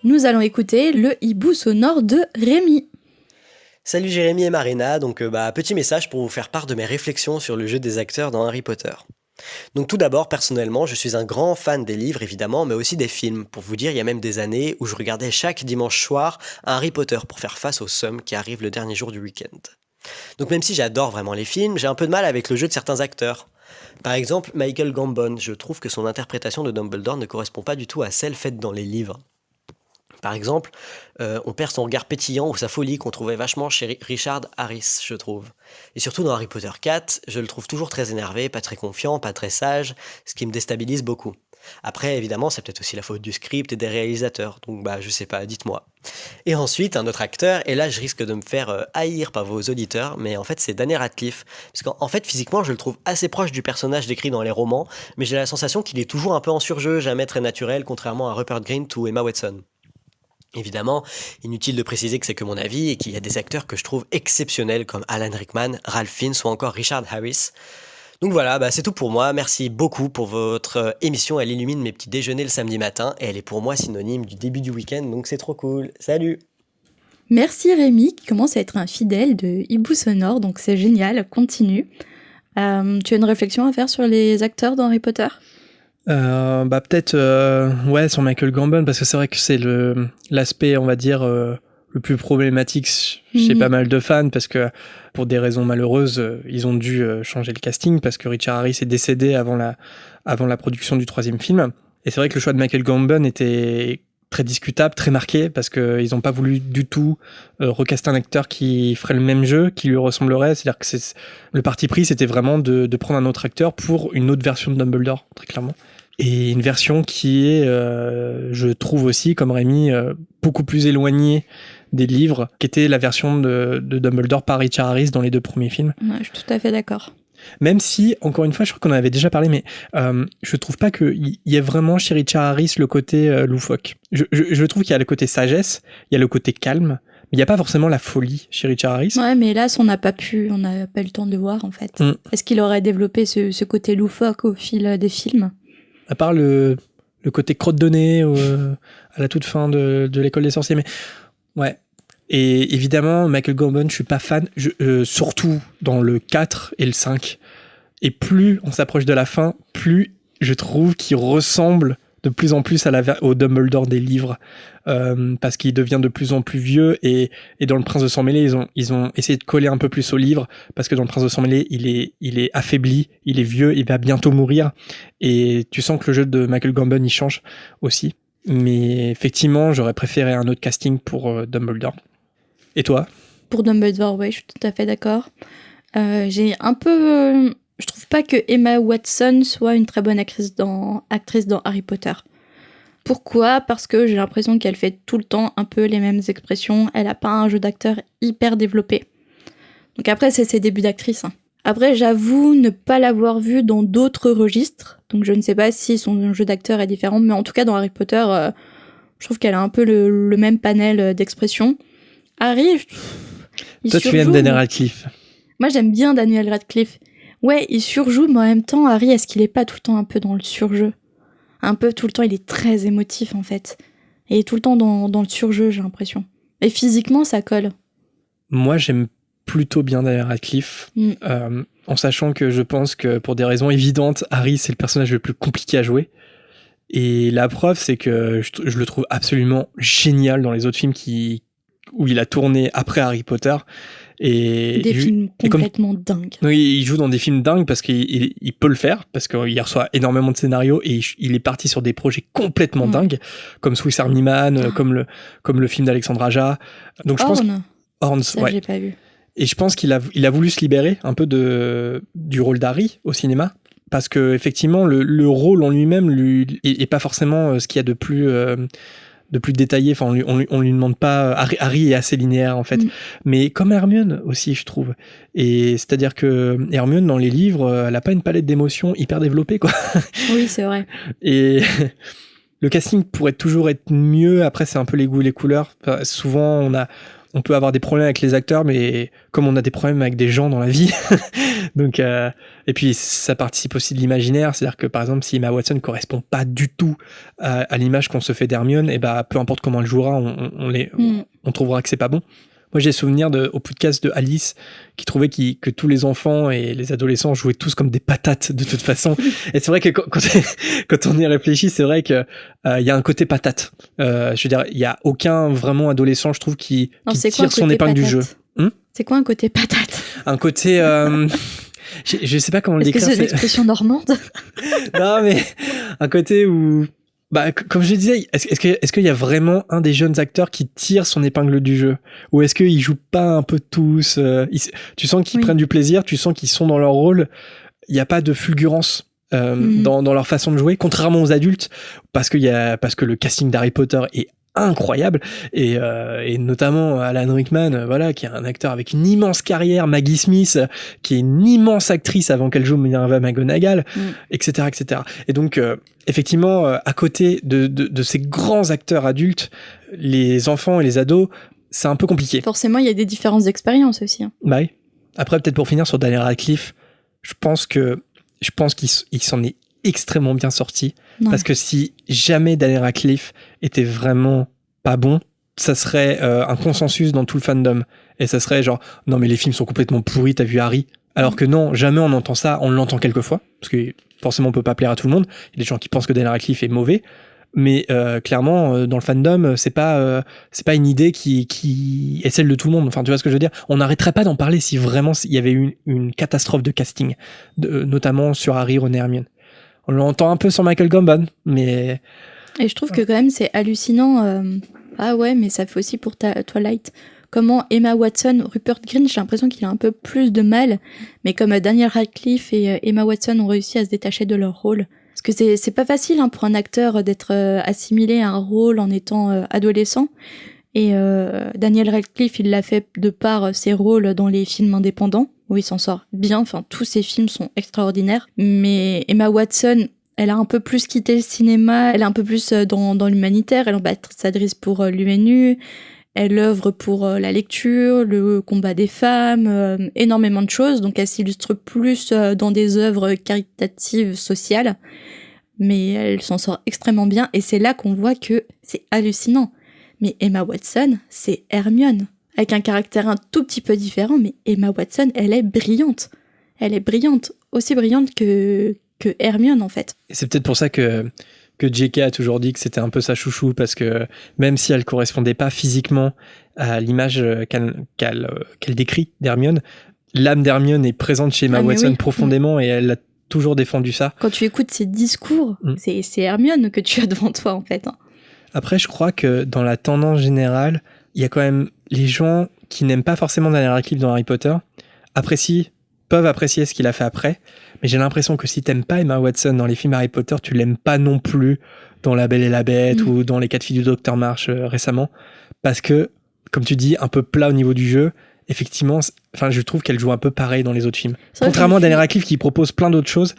B: Nous allons écouter le hibou sonore de Rémi.
C: Salut Jérémy et Marina, donc petit message pour vous faire part de mes réflexions sur le jeu des acteurs dans Harry Potter. Donc tout d'abord, personnellement, je suis un grand fan des livres évidemment, mais aussi des films. Pour vous dire, il y a même des années où je regardais chaque dimanche soir un Harry Potter pour faire face au somme qui arrive le dernier jour du week-end. Donc même si j'adore vraiment les films, j'ai un peu de mal avec le jeu de certains acteurs. Par exemple, Michael Gambon, je trouve que son interprétation de Dumbledore ne correspond pas du tout à celle faite dans les livres. Par exemple, on perd son regard pétillant ou sa folie qu'on trouvait vachement chez Richard Harris, je trouve. Et surtout dans Harry Potter 4, je le trouve toujours très énervé, pas très confiant, pas très sage, ce qui me déstabilise beaucoup. Après, évidemment, c'est peut-être aussi la faute du script et des réalisateurs, donc je sais pas, dites-moi. Et ensuite, un autre acteur, et là je risque de me faire haïr par vos auditeurs, mais en fait c'est Daniel Radcliffe. Parce qu'en fait, physiquement, je le trouve assez proche du personnage décrit dans les romans, mais j'ai la sensation qu'il est toujours un peu en surjeu, jamais très naturel, contrairement à Rupert Grint ou Emma Watson. Évidemment, inutile de préciser que c'est que mon avis et qu'il y a des acteurs que je trouve exceptionnels comme Alan Rickman, Ralph Fiennes ou encore Richard Harris. Donc voilà, c'est tout pour moi. Merci beaucoup pour votre émission. Elle illumine mes petits déjeuners le samedi matin et elle est pour moi synonyme du début du week-end, donc c'est trop cool. Salut!
B: Merci Rémi qui commence à être un fidèle de hibou sonore, donc c'est génial, continue. Tu as une réflexion à faire sur les acteurs dans Harry Potter ?
A: Peut-être sur Michael Gambon, parce que c'est vrai que c'est l'aspect, on va dire, le plus problématique chez pas mal de fans, parce que pour des raisons malheureuses, ils ont dû changer le casting, parce que Richard Harris est décédé avant la production du 3e film. Et c'est vrai que le choix de Michael Gambon était très discutable, très marqué, parce qu'ils n'ont pas voulu du tout recaster un acteur qui ferait le même jeu, qui lui ressemblerait. C'est-à-dire que le parti pris, c'était vraiment de prendre un autre acteur pour une autre version de Dumbledore, très clairement. Et une version qui est, je trouve aussi, comme Rémi, beaucoup plus éloignée des livres, qu'était la version de Dumbledore par Richard Harris dans les 2 premiers films.
B: Ouais, je suis tout à fait d'accord.
A: Même si, encore une fois, je crois qu'on en avait déjà parlé, mais je trouve pas qu'il y ait vraiment chez Richard Harris le côté loufoque. Je trouve qu'il y a le côté sagesse, il y a le côté calme, mais il n'y a pas forcément la folie chez Richard Harris.
B: Ouais, mais hélas, on n'a pas eu le temps de le voir, en fait. Est-ce qu'il aurait développé ce côté loufoque au fil des films ?
A: À part le côté crotte de nez à la toute fin de l'école des sorciers, mais ouais. Et évidemment, Michael Gambon, je suis pas fan, surtout dans le 4 et le 5. Et plus on s'approche de la fin, plus je trouve qu'il ressemble de plus en plus au Dumbledore des livres, parce qu'il devient de plus en plus vieux, et dans Le Prince de Sang Mêlé, ils ont essayé de coller un peu plus au livre, parce que dans Le Prince de Sang Mêlé, il est affaibli, il est vieux, il va bientôt mourir, et tu sens que le jeu de Michael Gambon, il change aussi. Mais effectivement, j'aurais préféré un autre casting pour Dumbledore. Et toi ?
B: Pour Dumbledore, ouais, je suis tout à fait d'accord. J'ai un peu... je trouve pas que Emma Watson soit une très bonne actrice dans Harry Potter. Pourquoi ? Parce que j'ai l'impression qu'elle fait tout le temps un peu les mêmes expressions. Elle a pas un jeu d'acteur hyper développé. Donc après, c'est ses débuts d'actrice. Après, j'avoue ne pas l'avoir vue dans d'autres registres. Donc je ne sais pas si son jeu d'acteur est différent. Mais en tout cas, dans Harry Potter, je trouve qu'elle a un peu le même panel d'expressions. Harry...
A: Toi, tu aimes Daniel Radcliffe.
B: Moi, j'aime bien Daniel Radcliffe. Ouais, il surjoue, mais en même temps, Harry, est-ce qu'il est pas tout le temps un peu dans le surjeu ? Un peu tout le temps, il est très émotif, en fait. Et tout le temps dans le surjeu, j'ai l'impression. Et physiquement, ça colle.
A: Moi, j'aime plutôt bien Daniel Radcliffe, en sachant que je pense que, pour des raisons évidentes, Harry, c'est le personnage le plus compliqué à jouer. Et la preuve, c'est que je le trouve absolument génial dans les autres films où il a tourné après Harry Potter. Et
B: des films complètement dingues.
A: Oui, il joue dans des films dingues parce qu'il peut le faire, parce qu'il reçoit énormément de scénarios, et il est parti sur des projets complètement dingues, comme Swiss Army Man, comme le film d'Alexandre Aja. Donc je pense Horns,
B: ça, j'ai pas vu.
A: Et je pense qu'il a voulu se libérer un peu du rôle d'Harry au cinéma, parce que effectivement le rôle en lui-même est pas forcément ce qu'il y a de plus détaillé. Enfin, on lui demande pas. Harry est assez linéaire en fait, mais comme Hermione aussi, je trouve. Et c'est-à-dire que Hermione dans les livres, elle a pas une palette d'émotions hyper développée, quoi.
B: Oui, c'est vrai.
A: Et le casting pourrait toujours être mieux. Après, c'est un peu les goûts et les couleurs. Enfin, souvent, on peut avoir des problèmes avec les acteurs, mais comme on a des problèmes avec des gens dans la vie, donc et puis ça participe aussi de l'imaginaire, c'est-à-dire que par exemple si Emma Watson correspond pas du tout à l'image qu'on se fait d'Hermione, et peu importe comment elle jouera, on trouvera que c'est pas bon. Moi, j'ai souvenir au podcast de Alice qui trouvait que tous les enfants et les adolescents jouaient tous comme des patates de toute façon. Et c'est vrai que quand on y réfléchit, c'est vrai que y a un côté patate. Je veux dire, il y a aucun vraiment adolescent, je trouve, qui tire son épingle du jeu.
B: C'est quoi un côté patate ?
A: Un côté... je sais pas comment le décrire.
B: Est-ce que c'est une expression normande ?
A: Non, mais un côté où... comme je disais, est-ce qu'il y a vraiment un des jeunes acteurs qui tire son épingle du jeu ? Ou est-ce qu'ils jouent pas un peu tous tu sens qu'ils prennent du plaisir, tu sens qu'ils sont dans leur rôle, il n'y a pas de fulgurance dans leur façon de jouer, contrairement aux adultes, parce que le casting d'Harry Potter est incroyable, et notamment Alan Rickman, qui est un acteur avec une immense carrière, Maggie Smith, qui est une immense actrice avant qu'elle joue Minerva McGonagall, etc. Et donc, effectivement, à côté de ces grands acteurs adultes, les enfants et les ados, c'est un peu compliqué.
B: Forcément, il y a des différentes expériences aussi.
A: Bah oui. Après, peut-être pour finir sur Daniel Radcliffe, je pense qu'il s'en est extrêmement bien sorti. Non. Parce que si jamais Daniel Radcliffe était vraiment pas bon, ça serait un consensus dans tout le fandom. Et ça serait genre, non mais les films sont complètement pourris, t'as vu Harry ? Alors que non, jamais on entend ça, on l'entend quelquefois, parce que forcément on peut pas plaire à tout le monde. Il y a des gens qui pensent que Daniel Radcliffe est mauvais, mais clairement dans le fandom, c'est pas une idée qui est celle de tout le monde. Enfin, tu vois ce que je veux dire ? On n'arrêterait pas d'en parler si vraiment il y avait eu une catastrophe de casting, notamment sur Harry, Ron et Hermione. On l'entend un peu sur Michael Gambon, mais...
B: Et je trouve que quand même c'est hallucinant. Ah ouais, mais ça fait aussi pour Twilight. Comment Emma Watson, Rupert Grint, j'ai l'impression qu'il a un peu plus de mal, mais comme Daniel Radcliffe et Emma Watson ont réussi à se détacher de leur rôle. Parce que c'est pas facile pour un acteur d'être assimilé à un rôle en étant adolescent. Et Daniel Radcliffe, il l'a fait de par ses rôles dans les films indépendants, où il s'en sort bien. Enfin, tous ses films sont extraordinaires. Mais Emma Watson, elle a un peu plus quitté le cinéma, elle est un peu plus dans l'humanitaire, elle s'adresse pour l'UNU, elle œuvre pour la lecture, le combat des femmes, énormément de choses. Donc elle s'illustre plus dans des œuvres caritatives, sociales. Mais elle s'en sort extrêmement bien, et c'est là qu'on voit que c'est hallucinant. Mais Emma Watson, c'est Hermione. Avec un caractère un tout petit peu différent, mais Emma Watson, elle est brillante. Elle est brillante, aussi brillante que Hermione, en fait.
A: Et c'est peut-être pour ça que que J.K. a toujours dit que c'était un peu sa chouchou parce que même si elle correspondait pas physiquement à l'image qu'elle décrit d'Hermione, l'âme d'Hermione est présente chez Emma Watson profondément et elle a toujours défendu ça.
B: Quand tu écoutes ses discours, c'est Hermione que tu as devant toi en fait.
A: Après, je crois que dans la tendance générale, il y a quand même les gens qui n'aiment pas forcément Daniel Radcliffe dans Harry Potter peuvent apprécier ce qu'il a fait après, mais j'ai l'impression que si t'aimes pas Emma Watson dans les films Harry Potter, tu l'aimes pas non plus dans La Belle et la Bête ou dans Les 4 filles du Docteur March récemment, parce que, comme tu dis, un peu plat au niveau du jeu, effectivement, je trouve qu'elle joue un peu pareil dans les autres films. Contrairement à Daniel Radcliffe qui propose plein d'autres choses,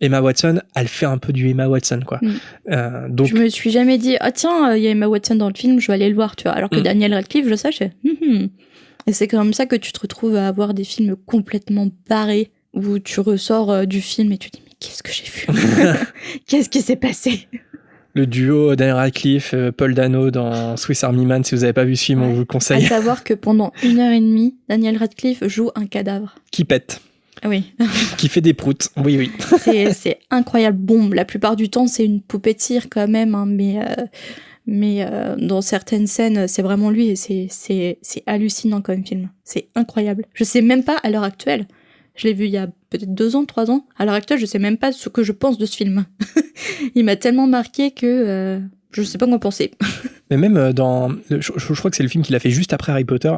A: Emma Watson, elle fait un peu du Emma Watson, quoi. Donc...
B: Je me suis jamais dit, tiens, il y a Emma Watson dans le film, je vais aller le voir, tu vois. Alors que Daniel Radcliffe, je sais. Et c'est comme ça que tu te retrouves à avoir des films complètement barrés, où tu ressors du film et tu te dis, mais qu'est-ce que j'ai vu? Qu'est-ce qui s'est passé?
A: Le duo Daniel Radcliffe, Paul Dano dans Swiss Army Man, si vous n'avez pas vu ce film, on vous le conseille.
B: À savoir que pendant 1h30, Daniel Radcliffe joue un cadavre.
A: Qui pète.
B: Ah oui.
A: Qui fait des proutes. Oui.
B: C'est incroyable. Bon, la plupart du temps, c'est une poupée de cire quand même, hein, mais dans certaines scènes, c'est vraiment lui et c'est hallucinant comme film. C'est incroyable. Je sais même pas, à l'heure actuelle, je l'ai vu il y a peut-être 2 ans, 3 ans, à l'heure actuelle, je sais même pas ce que je pense de ce film. Il m'a tellement marqué que je sais pas quoi penser.
A: Mais même je crois que c'est le film qu'il a fait juste après Harry Potter.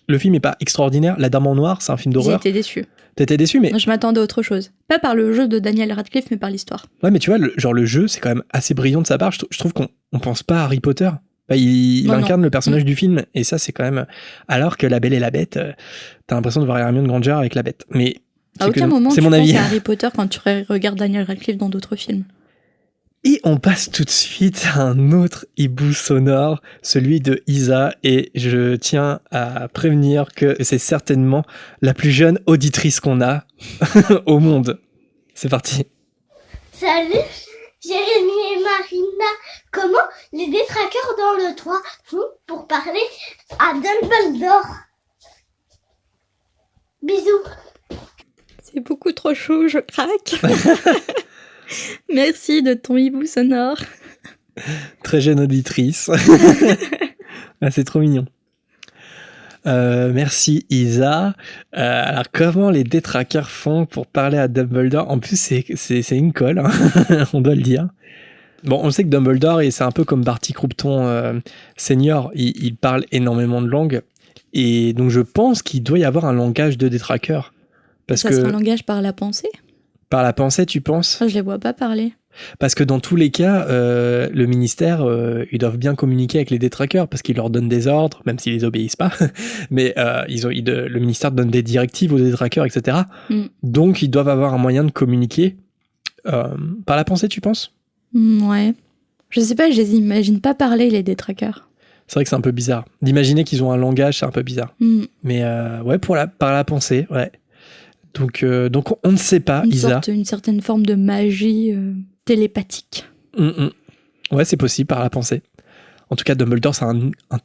A: Le film est pas extraordinaire. La Dame en Noir, c'est un film d'horreur.
B: J'ai été déçue.
A: T'étais déçu, mais...
B: Non, je m'attendais à autre chose. Pas par le jeu de Daniel Radcliffe, mais par l'histoire.
A: Ouais, mais tu vois, le jeu, c'est quand même assez brillant de sa part. Je trouve qu'on pense pas à Harry Potter. Il incarne le personnage du film, et ça, c'est quand même... Alors que La Belle et la Bête, t'as l'impression de voir Hermione Granger avec la bête. Mais
B: à aucun moment, tu
A: penses
B: à Harry Potter quand tu regardes Daniel Radcliffe dans d'autres films.
A: Et on passe tout de suite à un autre hibou sonore, celui de Isa, et je tiens à prévenir que c'est certainement la plus jeune auditrice qu'on a au monde. C'est parti.
D: Salut, Jérémy et Marina. Comment les détraqueurs dans le toit font pour parler à Dumbledore? Bisous.
B: C'est beaucoup trop chaud, je craque. Merci de ton hibou sonore.
A: Très jeune auditrice. Ah, c'est trop mignon. Merci Isa. Alors comment les détraqueurs font pour parler à Dumbledore? En plus c'est une colle, hein. On doit le dire. Bon, on sait que Dumbledore, et c'est un peu comme Barty Croughton senior, il parle énormément de langues, et donc je pense qu'il doit y avoir un langage de détraqueur.
B: Ça sera un langage par la pensée?
A: Par la pensée, tu penses?
B: Je les vois pas parler.
A: Parce que dans tous les cas, le ministère, ils doivent bien communiquer avec les détraqueurs parce qu'ils leur donnent des ordres, même s'ils les obéissent pas. Mais le ministère donne des directives aux détraqueurs, etc. Donc ils doivent avoir un moyen de communiquer par la pensée, tu penses?
B: Ouais. Je sais pas, je les imagine pas parler, les détraqueurs.
A: C'est vrai que c'est un peu bizarre. D'imaginer qu'ils ont un langage, c'est un peu bizarre. Mais ouais, par la pensée, ouais. Donc on ne sait pas, Isa.
B: Une certaine forme de magie télépathique.
A: Ouais, c'est possible, par la pensée. En tout cas, Dumbledore, c'est un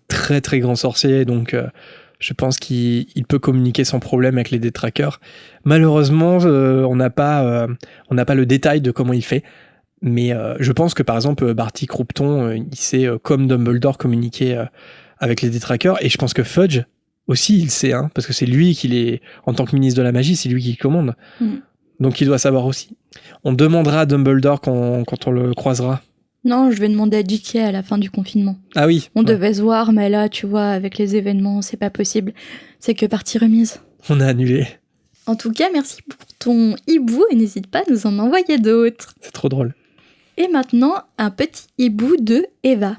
A: très très grand sorcier, donc je pense qu'il peut communiquer sans problème avec les détraqueurs. Malheureusement, on n'a pas le détail de comment il fait, mais je pense que par exemple, Barty Croughton, il sait, comme Dumbledore, communiquer avec les détraqueurs, et je pense que Fudge aussi, il sait, hein, parce que c'est lui en tant que ministre de la magie, c'est lui qui commande. Donc il doit savoir aussi. On demandera à Dumbledore quand on le croisera.
B: Non, je vais demander à J.K. à la fin du confinement.
A: Ah oui.
B: On devait se voir, mais là, tu vois, avec les événements, c'est pas possible. C'est que partie remise.
A: On a annulé.
B: En tout cas, merci pour ton hibou et n'hésite pas à nous en envoyer d'autres.
A: C'est trop drôle.
B: Et maintenant, un petit hibou de Eva.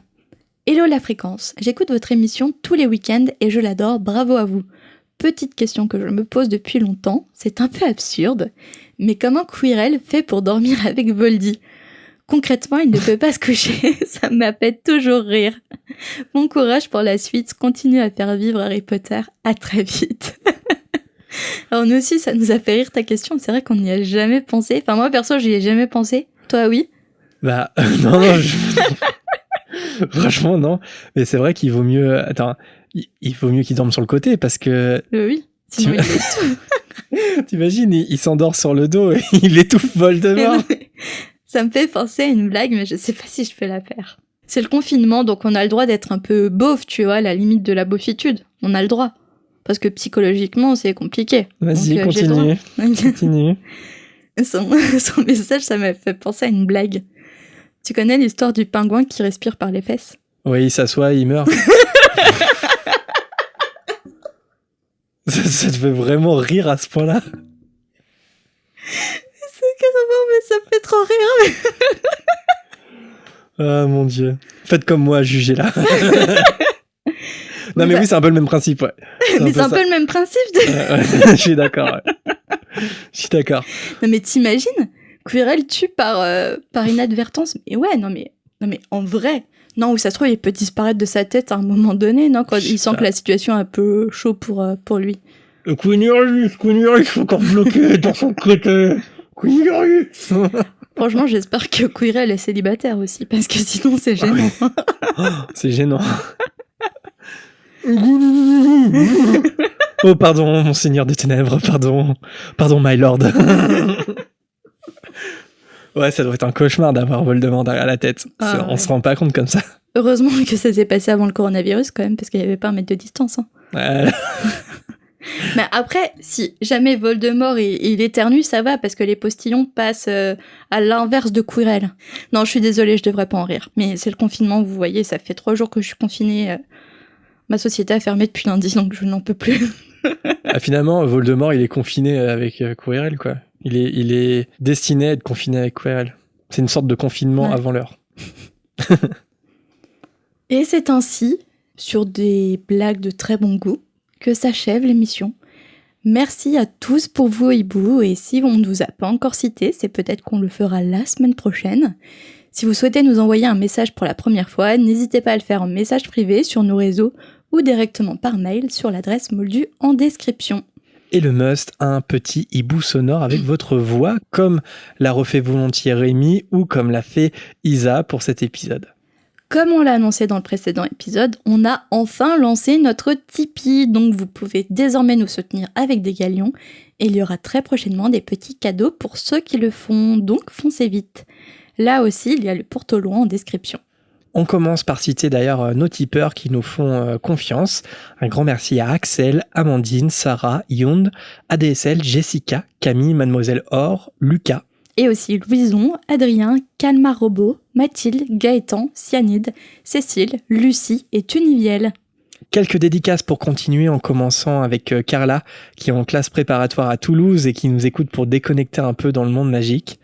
B: Hello la fréquence, j'écoute votre émission tous les week-ends et je l'adore, bravo à vous. Petite question que je me pose depuis longtemps, c'est un peu absurde, mais comment Quirrell fait pour dormir avec Voldy? Concrètement, il ne peut pas se coucher, ça m'a fait toujours rire. Bon courage pour la suite, continue à faire vivre Harry Potter, à très vite. Alors nous aussi, ça nous a fait rire ta question, c'est vrai qu'on n'y a jamais pensé. Enfin moi perso, j'y ai jamais pensé. Toi oui?
A: Bah non, franchement non, mais c'est vrai qu'il vaut mieux... Attends, il vaut mieux qu'il dorme sur le côté parce que...
B: Oui, sinon il fait tout.
A: T'imagines, il s'endort sur le dos et il étouffe Voldemort.
B: Ça me fait penser à une blague, mais je sais pas si je peux la faire. C'est le confinement, donc on a le droit d'être un peu beauf, tu vois, à la limite de la beaufitude. On a le droit. Parce que psychologiquement, c'est compliqué.
A: Vas-y,
B: Donc, j'ai le droit.
A: continue.
B: Son message, ça m'a fait penser à une blague. Tu connais l'histoire du pingouin qui respire par les fesses?
A: Oui, il s'assoit, il meurt. Ça te fait vraiment rire à ce point-là?
B: C'est carrément, mais ça me fait trop rire.
A: Ah mon Dieu. Faites comme moi, jugez-la. Non, mais
B: bah-
A: oui, c'est un peu le même principe, ouais.
B: Mais c'est un peu le même principe.
A: Ouais, je suis d'accord. Ouais. Je suis d'accord.
B: Non, mais t'imagines, Quirrell tue par inadvertance. Mais ouais, non, mais en vrai. Non, ou ça se trouve, il peut disparaître de sa tête à un moment donné, non, quand il sent que la situation est un peu chaud pour lui.
A: Quirrell, je suis encore bloqué dans son côté. Quirrell.
B: Franchement, j'espère que Quirrell est célibataire aussi, parce que sinon, c'est gênant.
A: C'est gênant. Oh, pardon, mon seigneur des ténèbres, pardon. Pardon, my lord. Ouais, ça doit être un cauchemar d'avoir Voldemort derrière la tête.
B: Ah,
A: On
B: ouais.
A: se rend pas compte comme ça.
B: Heureusement que ça s'est passé avant le coronavirus, quand même, parce qu'il n'y avait pas un mètre de distance. Hein. Mais après, si jamais Voldemort il éternue, ça va, parce que les postillons passent à l'inverse de Quirrell. Non, je suis désolée, je devrais pas en rire. Mais c'est le confinement, vous voyez, ça fait 3 jours que je suis confinée. Ma société a fermé depuis lundi, donc je n'en peux plus.
A: Ah, finalement, Voldemort, il est confiné avec Quirrell, quoi. Il est destiné à être confiné avec Quirrell. C'est une sorte de confinement
B: Ouais.
A: avant l'heure.
B: Et c'est ainsi, sur des blagues de très bon goût, que s'achève l'émission. Merci à tous pour vos hiboux, et si on ne vous a pas encore cité, c'est peut-être qu'on le fera la semaine prochaine. Si vous souhaitez nous envoyer un message pour la première fois, n'hésitez pas à le faire en message privé sur nos réseaux ou directement par mail sur l'adresse moldue en description.
A: Et le must, un petit hibou sonore avec votre voix, comme l'a refait volontiers Rémi ou comme l'a fait Isa pour cet épisode.
B: Comme on l'a annoncé dans le précédent épisode, on a enfin lancé notre Tipeee, donc vous pouvez désormais nous soutenir avec des galions, et il y aura très prochainement des petits cadeaux pour ceux qui le font, donc foncez vite. Là aussi, il y a le porte-loin en description.
A: On commence par citer d'ailleurs nos tipeurs qui nous font confiance. Un grand merci à Axel, Amandine, Sarah, Yound, ADSL, Jessica, Camille, Mademoiselle Or, Lucas.
B: Et aussi Louison, Adrien, Calmar Robot, Mathilde, Gaëtan, Cyanide, Cécile, Lucie et Tuniviel.
A: Quelques dédicaces pour continuer en commençant avec Carla qui est en classe préparatoire à Toulouse et qui nous écoute pour déconnecter un peu dans le monde magique.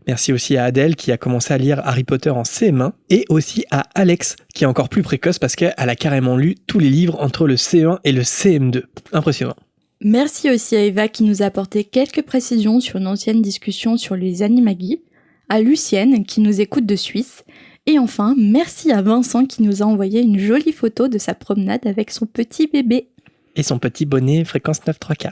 A: Merci aussi à Adèle qui a commencé à lire Harry Potter en CM1 et aussi à Alex qui est encore plus précoce parce qu'elle a carrément lu tous les livres entre le CE1 et le CM2. Impressionnant.
B: Merci aussi à Eva qui nous a apporté quelques précisions sur une ancienne discussion sur les animagis, à Lucienne qui nous écoute de Suisse, et enfin merci à Vincent qui nous a envoyé une jolie photo de sa promenade avec son petit bébé.
A: Et son petit bonnet fréquence 9/3.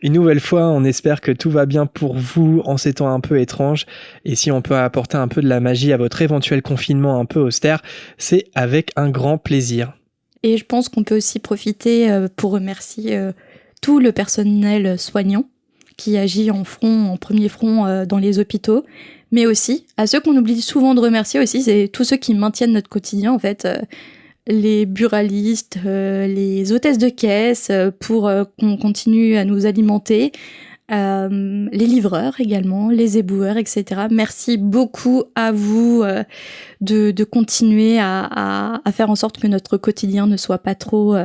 A: Une nouvelle fois, on espère que tout va bien pour vous en ces temps un peu étranges. Et si on peut apporter un peu de la magie à votre éventuel confinement un peu austère, c'est avec un grand plaisir.
B: Et je pense qu'on peut aussi profiter pour remercier tout le personnel soignant qui agit en premier front dans les hôpitaux, mais aussi à ceux qu'on oublie souvent de remercier aussi, c'est tous ceux qui maintiennent notre quotidien en fait. Les buralistes, les hôtesses de caisse pour qu'on continue à nous alimenter, les livreurs également, les éboueurs, etc. Merci beaucoup à vous de continuer à faire en sorte que notre quotidien ne soit pas trop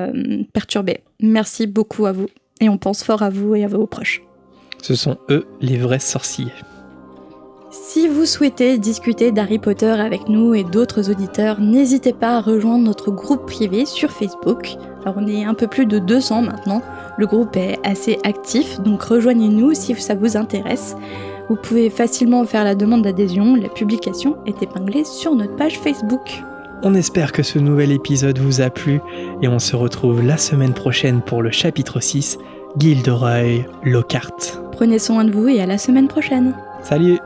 B: perturbé. Merci beaucoup à vous et on pense fort à vous et à vos proches.
A: Ce sont eux les vrais sorciers.
B: Si vous souhaitez discuter d'Harry Potter avec nous et d'autres auditeurs, n'hésitez pas à rejoindre notre groupe privé sur Facebook. Alors on est un peu plus de 200 maintenant, le groupe est assez actif, donc rejoignez-nous si ça vous intéresse. Vous pouvez facilement faire la demande d'adhésion, la publication est épinglée sur notre page Facebook.
A: On espère que ce nouvel épisode vous a plu et on se retrouve la semaine prochaine pour le chapitre 6, Gilderoy Lockhart.
B: Prenez soin de vous et à la semaine prochaine.
A: Salut!